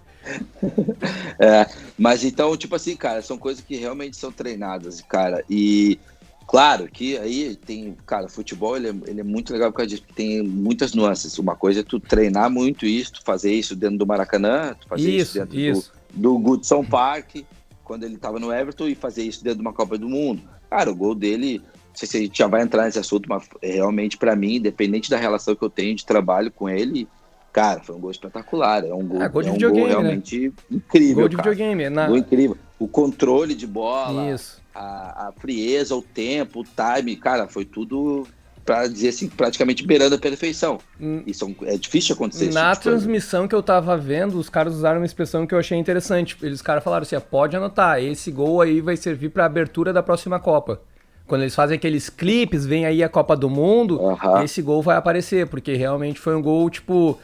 Mas então, tipo assim, cara, são coisas que realmente são treinadas, cara, e claro que aí tem, cara, futebol ele é muito legal por causa disso, tem muitas nuances. Uma coisa é tu treinar muito isso, tu fazer isso dentro do Maracanã, tu fazer isso dentro do Goodson Park, quando ele tava no Everton, e fazer isso dentro de uma Copa do Mundo. Cara, o gol dele, não sei se a gente já vai entrar nesse assunto, mas realmente pra mim, independente da relação que eu tenho de trabalho com ele, cara, foi um gol espetacular. É um gol, de videogame, gol realmente incrível. Gol de videogame, Gol incrível. O controle de bola, isso. A frieza, o tempo, o time, cara, foi tudo, pra dizer assim, praticamente beirando a perfeição. Isso é difícil acontecer. Na transmissão que eu tava vendo, os caras usaram uma expressão que eu achei interessante. Os caras falaram assim, pode anotar, esse gol aí vai servir pra abertura da próxima Copa. Quando eles fazem aqueles clipes, vem aí a Copa do Mundo, esse gol vai aparecer, porque realmente foi um gol, tipo,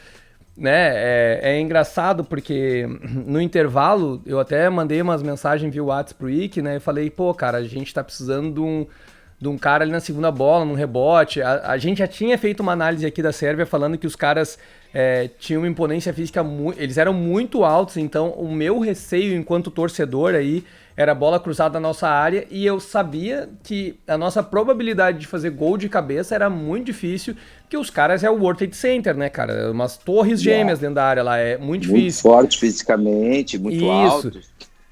né, é engraçado, porque no intervalo, eu até mandei umas mensagens via WhatsApp pro Ike, né, e falei, pô, cara, a gente tá precisando de um cara ali na segunda bola, num rebote. A gente já tinha feito uma análise aqui da Sérvia falando que os caras tinham uma imponência física, eles eram muito altos, então o meu receio enquanto torcedor aí era bola cruzada na nossa área, e eu sabia que a nossa probabilidade de fazer gol de cabeça era muito difícil, porque os caras é o World Trade Center, né, cara? Umas torres gêmeas dentro da área lá, é muito difícil. Muito forte fisicamente, muito alto.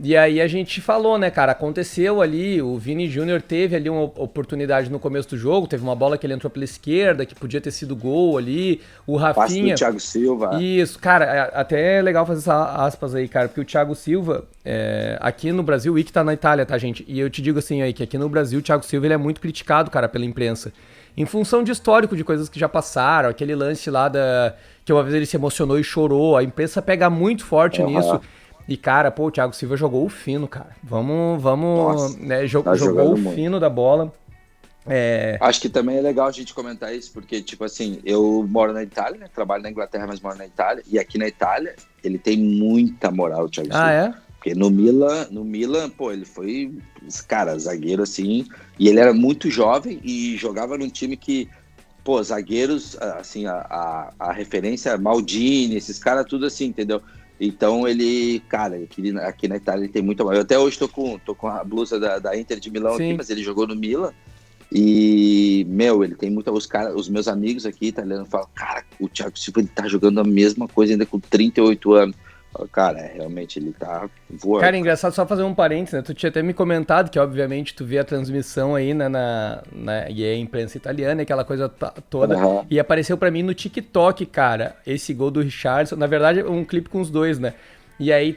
E aí a gente falou, né, cara, aconteceu ali, o Vini Júnior teve ali uma oportunidade no começo do jogo, teve uma bola que ele entrou pela esquerda, que podia ter sido gol ali, o Rafinha... Passe do Thiago Silva. Isso, cara, até é legal fazer essas aspas aí, cara, porque o Thiago Silva, aqui no Brasil, o Ike tá na Itália, tá, gente? E eu te digo assim aí, que aqui no Brasil o Thiago Silva ele é muito criticado, cara, pela imprensa. Em função de histórico, de coisas que já passaram, aquele lance lá que uma vez ele se emocionou e chorou, a imprensa pega muito forte nisso. E, cara, pô, o Thiago Silva jogou o fino, cara. Vamos, Nossa, né, jogou o fino da bola. Acho que também é legal a gente comentar isso, porque, tipo assim, eu moro na Itália, né? Trabalho na Inglaterra, mas moro na Itália. E aqui na Itália, ele tem muita moral, o Thiago Silva. É? Porque no Milan, pô, ele foi, cara, zagueiro, assim. E ele era muito jovem e jogava num time que, pô, zagueiros, assim, a referência, Maldini, esses caras, tudo assim, entendeu? Então ele, cara, aqui na Itália ele tem muita moral. Eu até hoje tô com a blusa da Inter de Milão. Sim. Aqui, mas ele jogou no Milan. E, ele tem muita... Os meus amigos aqui italianos falam, cara, o Thiago Silva ele tá jogando a mesma coisa ainda com 38 anos. Cara, realmente ele tá voando. Cara, engraçado só fazer um parênteses, né? Tu tinha até me comentado que, obviamente, tu vê a transmissão aí na EA imprensa italiana, aquela coisa toda, Aham. e apareceu pra mim no TikTok, cara, esse gol do Richarlison. Na verdade, um clipe com os dois, né? E aí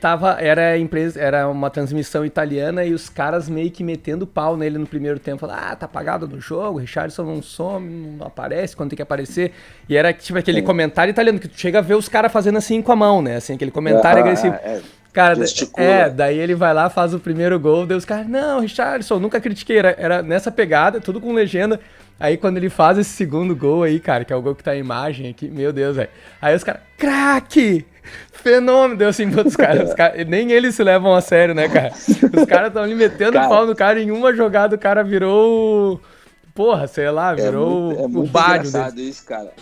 era uma transmissão italiana e os caras meio que metendo pau nele no primeiro tempo. Falando, tá apagado no jogo, o Richarlison não some, não aparece quando tem que aparecer. E era tipo aquele Sim. comentário italiano, que tu chega a ver os caras fazendo assim com a mão, né? Assim, aquele comentário agressivo. Cara, Gesticula. daí ele vai lá, faz o primeiro gol, daí os caras, não, Richarlison, nunca critiquei, era nessa pegada, tudo com legenda. Aí quando ele faz esse segundo gol aí, cara, que é o gol que tá a imagem aqui, meu Deus, velho. Aí os caras, craque! Fenômeno! Deu assim, nem eles se levam a sério, né, cara? Os caras tão ali metendo Cara, pau no cara, em uma jogada o cara virou, porra, sei lá, virou é o muito Bádio engraçado dele. isso, cara.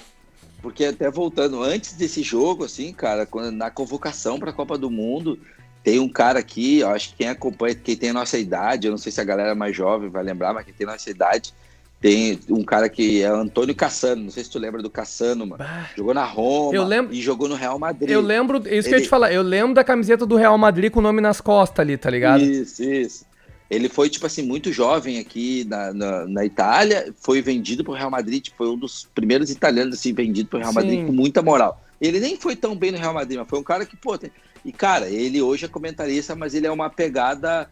Porque até voltando, antes desse jogo, assim, cara, na convocação pra Copa do Mundo, tem um cara aqui, eu acho que quem acompanha, quem tem a nossa idade, eu não sei se a galera mais jovem vai lembrar, mas quem tem a nossa idade, tem um cara que é Antônio Cassano, não sei se tu lembra do Cassano, mano. Jogou na Roma e jogou no Real Madrid. Eu lembro, isso que eu ia te falar, eu lembro da camiseta do Real Madrid com o nome nas costas ali, tá ligado? Isso. Ele foi, tipo assim, muito jovem aqui na Itália, foi vendido pro Real Madrid, tipo, foi um dos primeiros italianos, assim, vendido pro Real Madrid com muita moral. Ele nem foi tão bem no Real Madrid, mas foi um cara que, pô... E, cara, ele hoje é comentarista, mas ele é uma pegada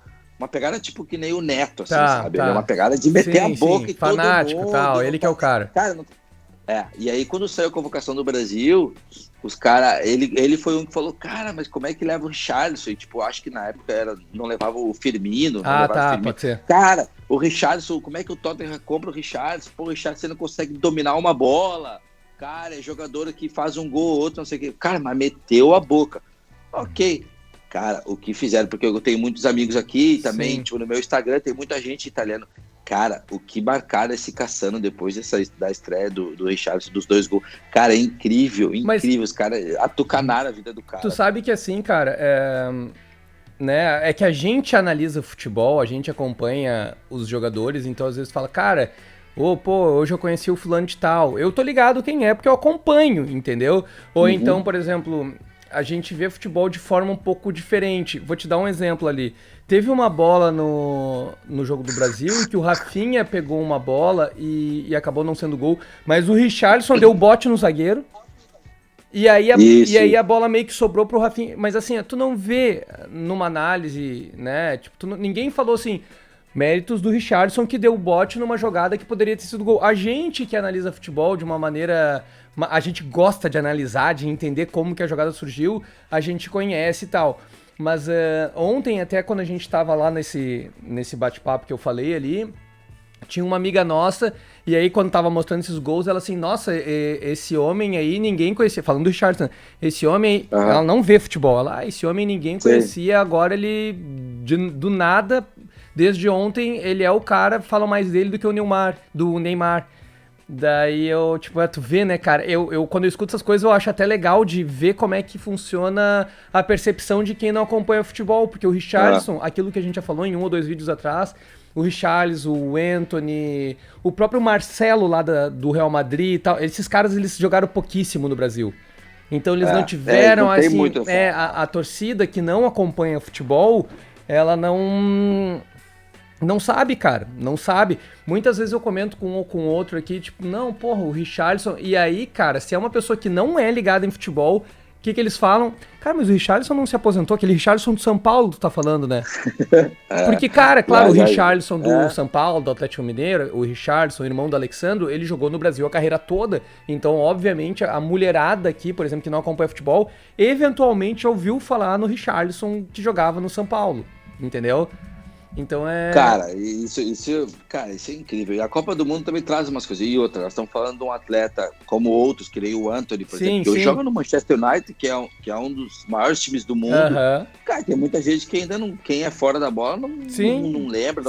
tipo que nem o Neto, assim, sabe? Ele é uma pegada de meter a boca e fanático, todo mundo. Tal, ele que é o cara. Cara, e aí quando saiu a convocação do Brasil, os caras, ele foi um que falou, cara, mas como é que leva o Richarlison? E, tipo, acho que na época não levava o Firmino. Pode ser. Cara, o Richarlison, como é que o Tottenham compra o Richarlison? Pô, o Richarlison não consegue dominar uma bola. Cara, é jogador que faz um gol ou outro, não sei o quê. Cara, mas meteu a boca. Ok. Cara, o que fizeram, porque eu tenho muitos amigos aqui também, tipo, no meu Instagram tem muita gente italiana. Cara, o que marcaram esse Cassano depois da estreia do Richarlison, dos 2 gols. Cara, é incrível. Os caras atucanaram a vida do cara. Tu sabe que assim, cara, é que a gente analisa futebol, a gente acompanha os jogadores, então às vezes fala, cara, hoje eu conheci o fulano de tal. Eu tô ligado quem é, porque eu acompanho, entendeu? Ou então, por exemplo... A gente vê futebol de forma um pouco diferente. Vou te dar um exemplo ali. Teve uma bola no jogo do Brasil em que o Rafinha pegou uma bola e acabou não sendo gol, mas o Richarlison deu bote no zagueiro e aí a bola meio que sobrou pro Rafinha. Mas assim, tu não vê numa análise, né? Tipo, ninguém falou assim, méritos do Richarlison que deu bote numa jogada que poderia ter sido gol. A gente que analisa futebol de uma maneira... A gente gosta de analisar, de entender como que a jogada surgiu, a gente conhece e tal. Mas ontem, até quando a gente tava lá nesse bate-papo que eu falei ali, tinha uma amiga nossa, e aí quando tava mostrando esses gols, ela assim, nossa, esse homem aí ninguém conhecia, falando do Richarlison, esse homem, ela não vê futebol, esse homem ninguém conhecia, agora ele, do nada, desde ontem, ele é o cara, falam mais dele do que do Neymar. Daí eu, tipo, tu vê, né, cara, eu quando eu escuto essas coisas eu acho até legal de ver como é que funciona a percepção de quem não acompanha futebol, porque o Richarlison, aquilo que a gente já falou em 1 ou 2 vídeos atrás, o Richarlison, o Antony, o próprio Marcelo lá do Real Madrid e tal, esses caras eles jogaram pouquíssimo no Brasil. Então eles não tiveram, não assim, a torcida que não acompanha futebol, ela não sabe, cara, não sabe. Muitas vezes eu comento com um ou com outro aqui, tipo, não, porra, o Richarlison... E aí, cara, se é uma pessoa que não é ligada em futebol, o que eles falam? Cara, mas o Richarlison não se aposentou, aquele Richarlison do São Paulo, tu tá falando, né? Porque, cara, claro, o Richarlison do São Paulo, do Atlético Mineiro, o Richarlison, irmão do Alexandro, ele jogou no Brasil a carreira toda. Então, obviamente, a mulherada aqui, por exemplo, que não acompanha futebol, eventualmente ouviu falar no Richarlison que jogava no São Paulo, entendeu? Então Cara, isso é incrível. E a Copa do Mundo também traz umas coisas. E outra, nós estamos falando de um atleta como outros, que nem o Antony, por exemplo, que hoje joga no Manchester United, que é um dos maiores times do mundo. Cara, tem muita gente que ainda não... Quem é fora da bola não lembra.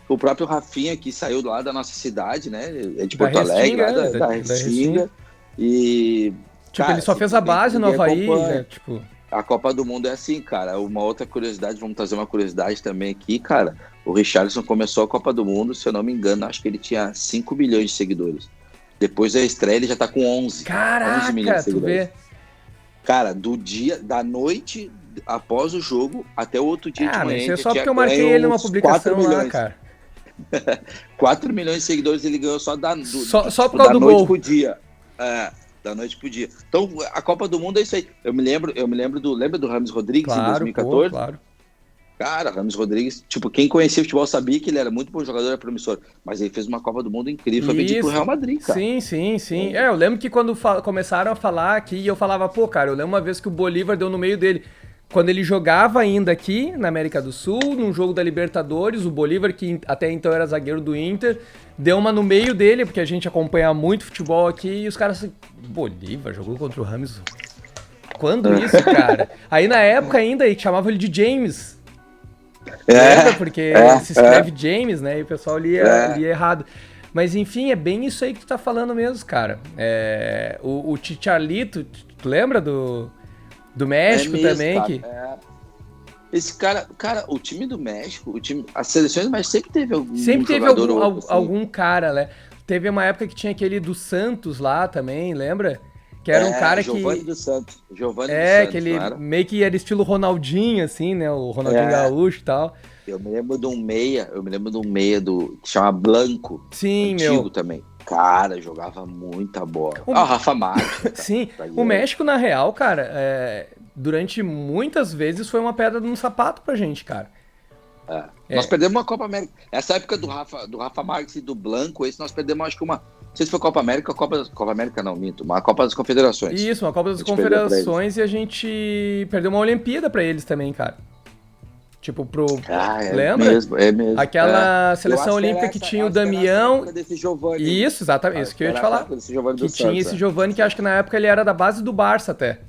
O próprio Rafinha, que saiu lá da nossa cidade, né? É de Porto Alegre, da Restinga. E... Tipo, cara, ele só fez a base no Havaí, né? Tipo... A Copa do Mundo é assim, cara. Uma outra curiosidade, vamos trazer uma curiosidade também aqui, cara. O Richarlison começou a Copa do Mundo, se eu não me engano, acho que ele tinha 5 milhões de seguidores. Depois da estreia, ele já tá com 11. Caraca, 11 milhões de tu seguidores. vê? Cara, da noite após o jogo, até o outro dia de Ah, mas manhã, isso é ele só tinha porque eu marquei ganho ele numa uns 4 publicação lá, milhões. cara. 4 milhões de seguidores ele ganhou só Só por tipo, causa da do noite gol. pro dia. É, da noite pro dia. Então, a Copa do Mundo é isso aí. Lembra do Rames Rodrigues em Claro, pô, 2014? claro. Cara, Rames Rodrigues, tipo, quem conhecia futebol sabia que ele era muito bom jogador, era promissor. Mas ele fez uma Copa do Mundo incrível, foi vendido pro Real Isso. Madrid, cara. Sim, sim, sim. É, eu lembro que quando começaram a falar aqui, eu falava, pô, cara, eu lembro uma vez que o Bolívar deu no meio dele. Quando ele jogava ainda aqui, na América do Sul, num jogo da Libertadores, o Bolívar, que até então era zagueiro do Inter, deu uma no meio dele, porque a gente acompanha muito futebol aqui, e os caras assim, Bolívar jogou contra o Rames. Quando isso, cara? Aí na época ainda, chamavam ele de James. Lembra? Porque se escreve James, né? E o pessoal lia errado. Mas enfim, é bem isso aí que tu tá falando mesmo, cara. O Chicharito, tu lembra do México mesmo, também? cara. Que Esse cara, o time do México, as seleções do México sempre teve algum sempre teve jogador ou outro, assim. algum cara, né? Teve uma época que tinha aquele do Santos lá também, lembra? Que era um cara Giovanni que... dos Santos. Giovanni dos É, Santos, que ele não era? meio que era estilo Ronaldinho, assim, né? O Ronaldinho Gaúcho e tal. Eu me lembro de um meia que chama Blanco, Sim, antigo meu. também. Cara, jogava muita bola. O- O Rafa Marques. Cara, Sim, zagueiro. o México, na real, cara, durante muitas vezes foi uma pedra no sapato pra gente, cara. Nós perdemos uma Copa América. Essa época do Rafa Marques e do Blanco, esse nós perdemos, acho que uma. Não sei se foi Copa América ou Copa América, não, minto. Uma Copa das Confederações. Isso, uma Copa das A gente perdeu pra eles. Confederações e a gente perdeu uma Olimpíada pra eles também, cara. Tipo, lembra? É mesmo. Aquela seleção Eu acho que era olímpica que essa- tinha o acho que era essa Damião. época desse Giovani. Isso, exatamente, isso que eu ia te Era essa falar. época desse Giovani Que dos tinha Santos, esse Giovani que acho que na época ele era da base do Barça até.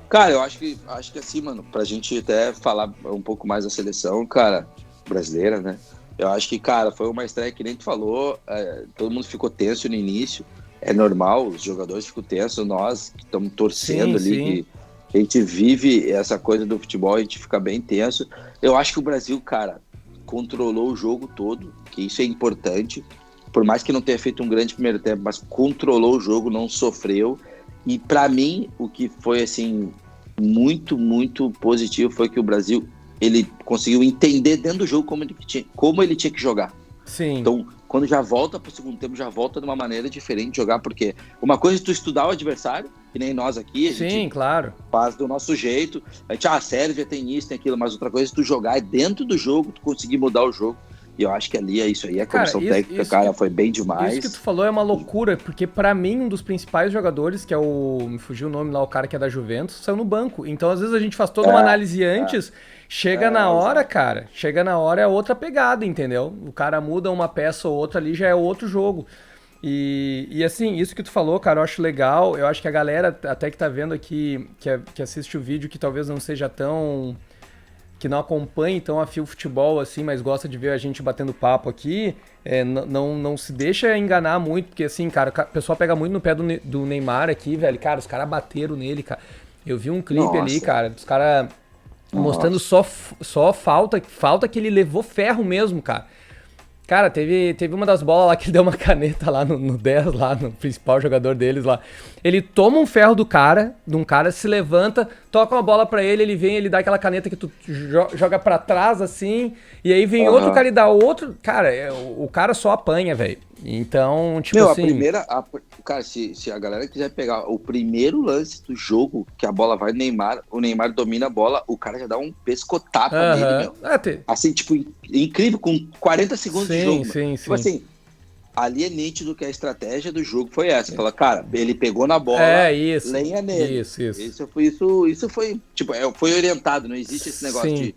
Cara, eu acho que assim, mano, pra gente até falar um pouco mais da seleção, cara, brasileira, né? Eu acho que, cara, foi uma estreia que nem tu falou, todo mundo ficou tenso no início, é normal, os jogadores ficam tensos, nós que estamos torcendo Sim, ali, sim. que a gente vive essa coisa do futebol, a gente fica bem tenso. Eu acho que o Brasil, cara, controlou o jogo todo, que isso é importante, por mais que não tenha feito um grande primeiro tempo, mas controlou o jogo, não sofreu. E pra mim, o que foi assim muito, muito positivo foi que o Brasil ele conseguiu entender dentro do jogo como ele tinha que jogar. Sim. Então, quando já volta pro segundo tempo, já volta de uma maneira diferente de jogar, porque uma coisa é tu estudar o adversário, que nem nós aqui, a Sim, gente claro. faz do nosso jeito, a gente, a Sérvia tem isso, tem aquilo, mas outra coisa é tu jogar dentro do jogo, tu conseguir mudar o jogo. E eu acho que ali é isso aí, a comissão técnica, cara, foi bem demais. Isso que tu falou é uma loucura, porque pra mim um dos principais jogadores, que é me fugiu o nome lá, o cara que é da Juventus, saiu no banco. Então às vezes a gente faz toda uma análise antes, chega na hora, cara, chega na hora é outra pegada, entendeu? O cara muda uma peça ou outra ali, já é outro jogo. E assim, isso que tu falou, cara, eu acho legal. Eu acho que a galera até que tá vendo aqui, que assiste o vídeo, que talvez não seja tão... que não acompanha tão a fio futebol assim, mas gosta de ver a gente batendo papo aqui, não se deixa enganar muito, porque assim, cara, o pessoal pega muito no pé do Neymar aqui, velho. Cara, os caras bateram nele, cara. Eu vi um clipe ali, cara, dos caras mostrando só falta que ele levou ferro mesmo, cara. Cara, teve uma das bolas lá que ele deu uma caneta lá no 10, lá no principal jogador deles lá. Ele toma um ferro de um cara, se levanta, toca uma bola pra ele, ele vem, ele dá aquela caneta que tu joga pra trás assim, e aí vem outro cara e dá outro. Cara, o cara só apanha, velho. Então, tipo assim... Cara, se a galera quiser pegar o primeiro lance do jogo, que a bola vai no Neymar, o Neymar domina a bola, o cara já dá um pescotapa nele, meu. Assim, tipo, incrível, com 40 segundos de jogo. Tipo assim, ali é nítido que a estratégia do jogo foi essa. Fala, cara, ele pegou na bola, lenha nele. Isso foi, tipo, foi orientado, não existe esse negócio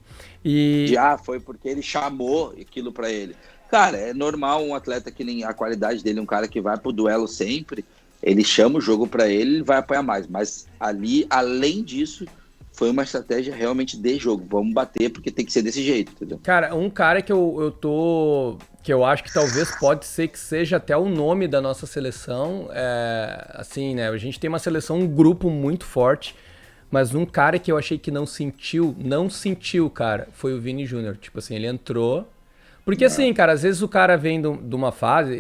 foi porque ele chamou aquilo pra ele. Cara, é normal um atleta que nem a qualidade dele, um cara que vai pro duelo sempre, ele chama o jogo pra ele vai apanhar mais. Mas ali, além disso, foi uma estratégia realmente de jogo. Vamos bater porque tem que ser desse jeito, entendeu? Cara, um cara que que eu acho que talvez pode ser que seja até o nome da nossa seleção, assim, né? A gente tem uma seleção, um grupo muito forte, mas um cara que eu achei que não sentiu, cara, foi o Vini Júnior. Tipo assim, ele entrou... Porque assim, cara, às vezes o cara vem de uma fase...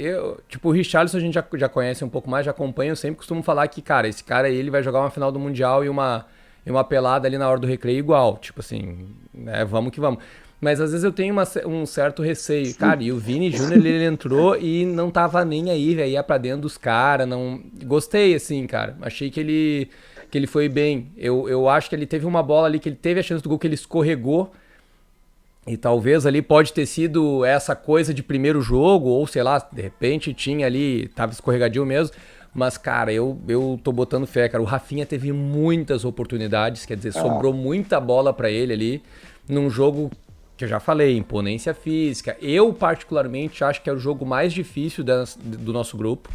tipo, o Richarlison a gente já conhece um pouco mais, já acompanha. Eu sempre costumo falar que, cara, esse cara aí ele vai jogar uma final do Mundial e e uma pelada ali na hora do recreio igual. Tipo assim, né, vamos que vamos. Mas às vezes eu tenho um certo receio. Cara, e o Vini Júnior, ele entrou e não tava nem aí, velho. Ia pra dentro dos caras. Não... Gostei, assim, cara. Achei que ele foi bem. Eu acho que ele teve uma bola ali, que ele teve a chance do gol, que ele escorregou. E talvez ali pode ter sido essa coisa de primeiro jogo, ou sei lá, de repente tinha ali, tava escorregadio mesmo. Mas, cara, eu tô botando fé, cara. O Rafinha teve muitas oportunidades, quer dizer, sobrou muita bola pra ele ali, num jogo que eu já falei, imponência física. Eu, particularmente, acho que é o jogo mais difícil do nosso grupo.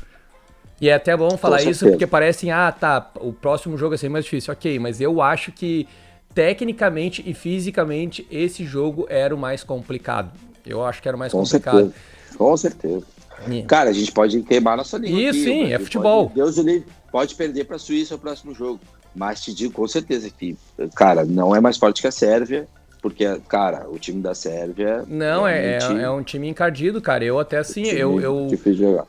E é até bom falar isso, porque parece, tá, o próximo jogo vai ser mais difícil. Ok, mas eu acho que tecnicamente e fisicamente esse jogo era o mais complicado. Eu acho que era o mais complicado. Com certeza. Cara, a gente pode queimar nossa língua. Isso, sim, é futebol. Deus o livre, pode perder para a Suíça o próximo jogo. Mas te digo com certeza que, cara, não é mais forte que a Sérvia, porque, cara, o time da Sérvia... Não, é um time encardido, cara. Eu até assim, eu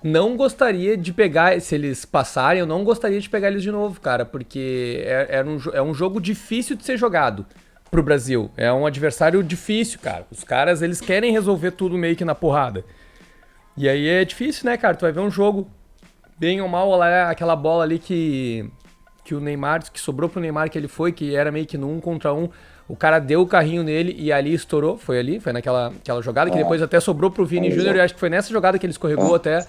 não gostaria de pegar, se eles passarem, eu não gostaria de pegar eles de novo, cara, porque é um jogo difícil de ser jogado pro Brasil. É um adversário difícil, cara. Os caras, eles querem resolver tudo meio que na porrada. E aí é difícil, né, cara? Tu vai ver um jogo, bem ou mal, aquela bola ali que o Neymar, que sobrou pro Neymar, que era meio que no 1 contra 1, o cara deu o carrinho nele e ali estourou, foi naquela jogada, que depois até sobrou pro Vini Júnior, e acho que foi nessa jogada que ele escorregou até,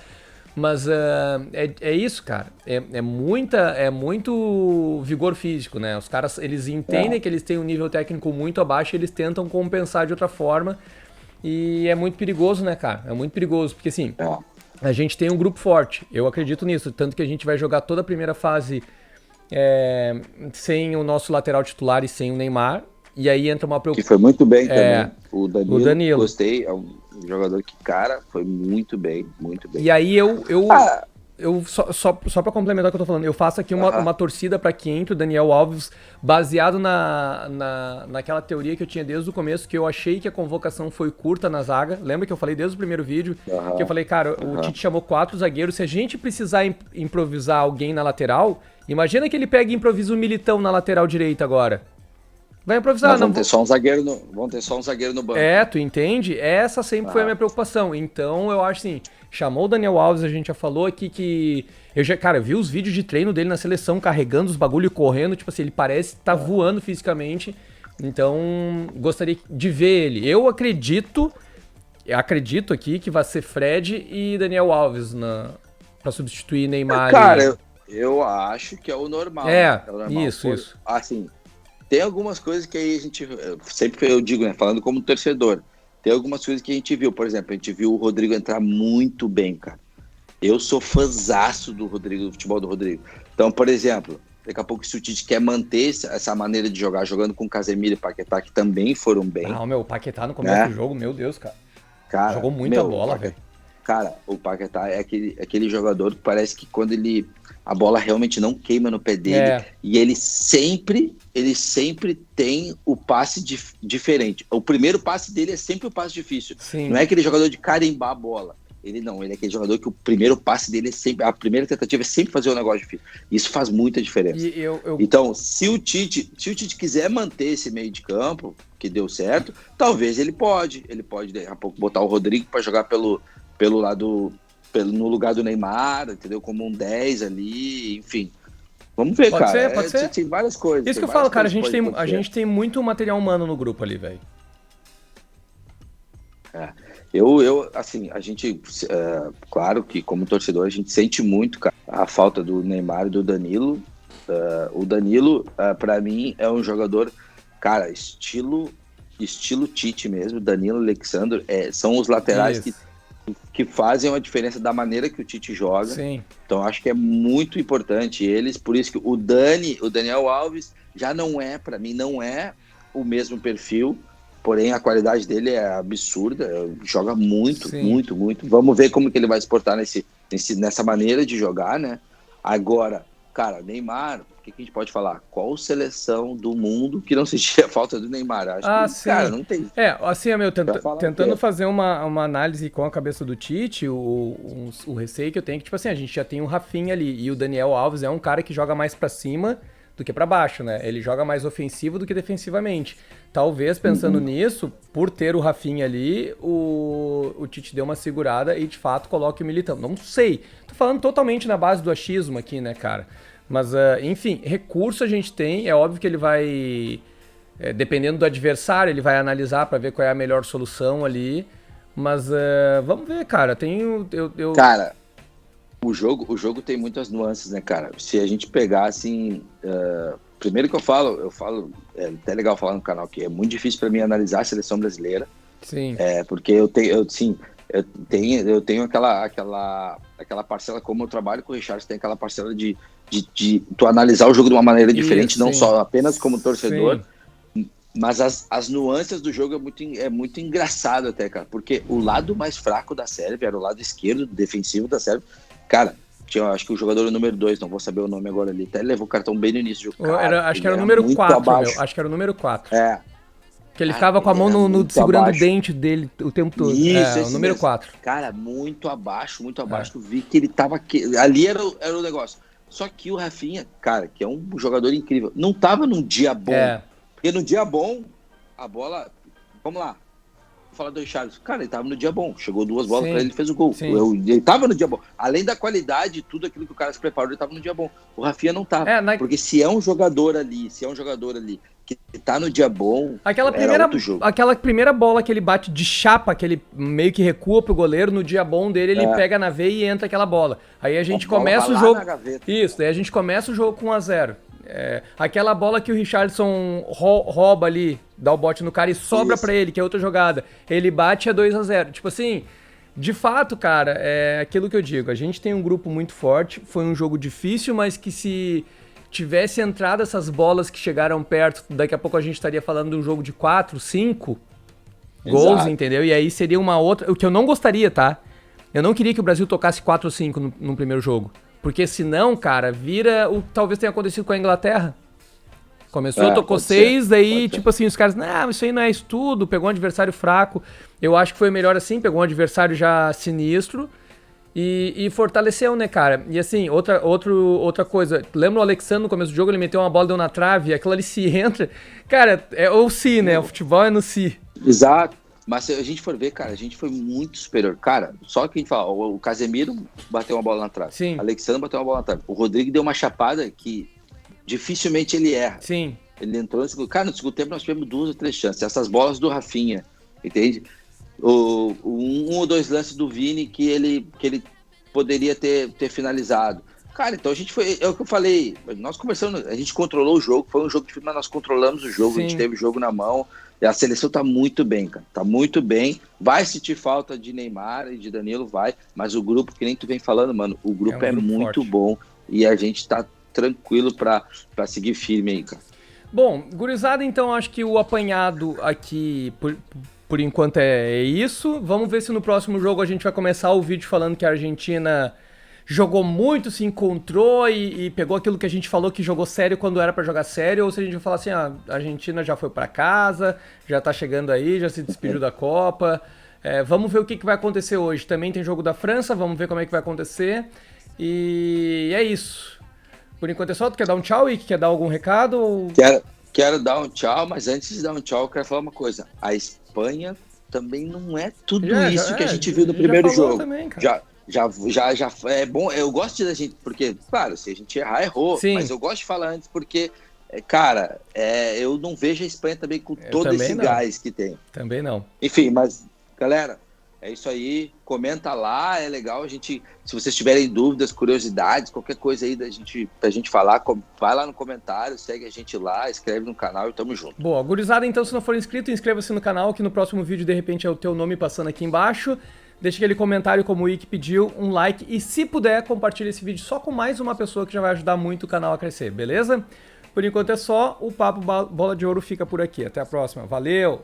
mas é isso, cara, é muito vigor físico, né? Os caras, eles entendem que eles têm um nível técnico muito abaixo e eles tentam compensar de outra forma, e é muito perigoso, né, cara? É muito perigoso, porque assim, a gente tem um grupo forte, eu acredito nisso, tanto que a gente vai jogar toda a primeira fase sem o nosso lateral titular e sem o Neymar, e aí entra uma preocupação. Que foi muito bem também. O Danilo, gostei, é um jogador que, cara, foi muito bem, muito bem. E aí só pra complementar o que eu tô falando, eu faço aqui uma torcida para que entre o Daniel Alves, baseado naquela teoria que eu tinha desde o começo, que eu achei que a convocação foi curta na zaga. Lembra que eu falei desde o primeiro vídeo? Que eu falei, cara, o Tite chamou 4 zagueiros, se a gente precisar improvisar alguém na lateral, imagina que ele pega e improvisa o Militão na lateral direita agora. Vai improvisar, vão ter só um zagueiro no banco. Tu entende? Essa sempre foi a minha preocupação. Então eu acho assim, chamou o Daniel Alves, a gente já falou aqui que... eu vi os vídeos de treino dele na seleção, carregando os bagulho e correndo, tipo assim, ele parece estar voando fisicamente. Então, gostaria de ver ele. Eu acredito aqui que vai ser Fred e Daniel Alves pra substituir Neymar. Cara, eu acho que é o normal. É o normal. Isso. Assim... tem algumas coisas que aí a gente, sempre eu digo, né, falando como torcedor, tem algumas coisas que a gente viu, por exemplo, a gente viu o Rodrigo entrar muito bem, cara. Eu sou fãzaço do Rodrigo, do futebol do Rodrigo. Então, por exemplo, daqui a pouco se o Tite quer manter essa maneira de jogar, jogando com Casemiro e Paquetá, que também foram bem. O Paquetá no começo do jogo, meu Deus, cara. Jogou muita bola, velho. Cara, o Paquetá é aquele jogador que parece que quando a bola realmente não queima no pé dele, e ele sempre tem o passe diferente. O primeiro passe dele é sempre o passe difícil. Sim. Não é aquele jogador de carimbar a bola. Ele é aquele jogador que o primeiro passe dele é sempre, a primeira tentativa é sempre fazer um negócio difícil. Isso faz muita diferença. Então, se o Tite quiser manter esse meio de campo, que deu certo, talvez ele pode daqui a pouco botar o Rodrigo para jogar pelo lado, no lugar do Neymar, entendeu? Como um 10 ali, enfim. Vamos ver, Pode ser. Tem várias coisas. Isso que eu falo, cara, a gente tem muito material humano no grupo ali, velho. Assim, a gente, claro que como torcedor a gente sente muito, cara, a falta do Neymar e do Danilo. O Danilo, pra mim, é um jogador, cara, estilo Tite mesmo. Danilo, Alexandre, são os laterais que fazem uma diferença da maneira que o Tite joga. Sim. Então acho que é muito importante eles, por isso que o Daniel Alves já para mim não é o mesmo perfil, porém a qualidade dele é absurda, joga muito, Sim. muito, muito. Vamos ver como que ele vai se portar nessa maneira de jogar, né? Agora, cara, Neymar, o que a gente pode falar? Qual seleção do mundo que não sentia a falta do Neymar? Acho que, sim. Cara, não tem. Assim, tentando fazer uma análise com a cabeça do Tite, o receio que eu tenho é que, tipo assim, a gente já tem o Rafinha ali, e o Daniel Alves é um cara que joga mais pra cima do que pra baixo, né? Ele joga mais ofensivo do que defensivamente. Talvez, pensando nisso, por ter o Rafinha ali, o Tite deu uma segurada e, de fato, coloque o Militão. Não sei. Tô falando totalmente na base do achismo aqui, né, cara? Mas, enfim, recurso a gente tem. É óbvio que ele vai... dependendo do adversário, ele vai analisar pra ver qual é a melhor solução ali. Mas vamos ver, cara. Cara, o jogo tem muitas nuances, né, cara? Se a gente pegar, assim... primeiro que eu falo, é até legal falar no canal que é muito difícil para mim analisar a seleção brasileira. Sim. Porque eu tenho aquela parcela, como eu trabalho com o Richard, tem aquela parcela de tu analisar o jogo de uma maneira diferente, não só apenas como torcedor. Sim. Mas as nuances do jogo é muito engraçado até, cara, porque o lado mais fraco da Sérvia era o lado esquerdo, defensivo da Sérvia. Cara, tinha, acho que o jogador número 2, não vou saber o nome agora ali, até levou o cartão bem no início do jogo. Cara, acho que era o número 4, acho que era o número 4. Que ele ficava com a mão segurando o dente dele o tempo todo. Isso, o número 4. Cara, muito abaixo. Tu vi que ele tava... Ali era o negócio. Só que o Rafinha, cara, que é um jogador incrível, não tava num dia bom. Porque no dia bom, a bola... Vamos lá. Vou falar do Richarlison. Cara, ele tava no dia bom. Chegou 2 bolas pra ele e fez o gol. Ele tava no dia bom. Além da qualidade, tudo aquilo que o cara se preparou, ele tava no dia bom. O Rafinha não tava. Porque se é um jogador ali que tá no dia bom, aquela primeira bola que ele bate de chapa, que ele meio que recua pro goleiro, no dia bom dele, ele pega na veia e entra aquela bola. Aí a gente começa o jogo... Isso, daí a gente começa o jogo com 1-0. Aquela bola que o Richarlison rouba ali, dá o bote no cara e sobra pra ele, que é outra jogada. Ele bate a 2-0. Tipo assim, de fato, cara, é aquilo que eu digo. A gente tem um grupo muito forte, foi um jogo difícil, mas que se tivesse entrado essas bolas que chegaram perto, daqui a pouco a gente estaria falando de um jogo de 4, 5 gols, entendeu? E aí seria uma outra... O que eu não gostaria, tá? Eu não queria que o Brasil tocasse 4 ou 5 no primeiro jogo. Porque senão, cara, vira o que talvez tenha acontecido com a Inglaterra. Começou, tocou 6, daí, tipo assim, os caras, isso aí não é estudo, pegou um adversário fraco. Eu acho que foi melhor assim, pegou um adversário já sinistro e fortaleceu, né, cara? E assim, outra coisa, lembra o Alexandre no começo do jogo, ele meteu uma bola, deu na trave, aquilo ali se entra. Cara, é o si, né? O futebol é no si. Exato. Mas se a gente for ver, cara, a gente foi muito superior. Cara, só que a gente fala, o Casemiro bateu uma bola na trave. Sim. O Alexandre bateu uma bola na trave. O Rodrigo deu uma chapada que dificilmente ele erra. Sim. Ele entrou no segundo... Cara, no segundo tempo nós tivemos 2 ou 3 chances. Essas bolas do Rafinha, entende? Um ou 2 lances do Vini que ele poderia ter finalizado. Cara, então a gente foi... É o que eu falei. Nós conversamos, a gente controlou o jogo. Foi um jogo difícil, mas nós controlamos o jogo. Sim. A gente teve o jogo na mão. E a seleção tá muito bem, cara. Tá muito bem. Vai sentir falta de Neymar e de Danilo, vai. Mas o grupo, que nem tu vem falando, mano, o grupo é muito bom. E a gente tá tranquilo pra seguir firme aí, cara. Bom, gurizada, então acho que o apanhado aqui, por enquanto, é isso. Vamos ver se no próximo jogo a gente vai começar o vídeo falando que a Argentina jogou muito, se encontrou e pegou aquilo que a gente falou que jogou sério quando era pra jogar sério, ou se a gente vai falar assim, a Argentina já foi pra casa, já tá chegando aí, já se despediu da Copa. Vamos ver o que vai acontecer hoje. Também tem jogo da França, vamos ver como é que vai acontecer. E é isso. Por enquanto é só. Tu quer dar um tchau e quer dar algum recado? Ou... Quero dar um tchau, mas antes de dar um tchau, eu quero falar uma coisa. A Espanha também não é tudo isso que a gente viu no primeiro jogo. Também, cara. Já é bom. Eu gosto da gente, porque, claro, se a gente errar, errou. Sim. Mas eu gosto de falar antes, porque, cara, eu não vejo a Espanha também com todo esse gás que tem. Também não. Enfim, mas, galera, é isso aí. Comenta lá, é legal a gente. Se vocês tiverem dúvidas, curiosidades, qualquer coisa aí pra gente falar, vai lá no comentário, segue a gente lá, escreve no canal e tamo junto. Boa, gurizada, então, se não for inscrito, inscreva-se no canal, que no próximo vídeo, de repente, é o teu nome passando aqui embaixo. Deixa aquele comentário como o Ike pediu, um like e, se puder, compartilha esse vídeo só com mais uma pessoa que já vai ajudar muito o canal a crescer, beleza? Por enquanto é só, o Papo Bola de Ouro fica por aqui. Até a próxima. Valeu!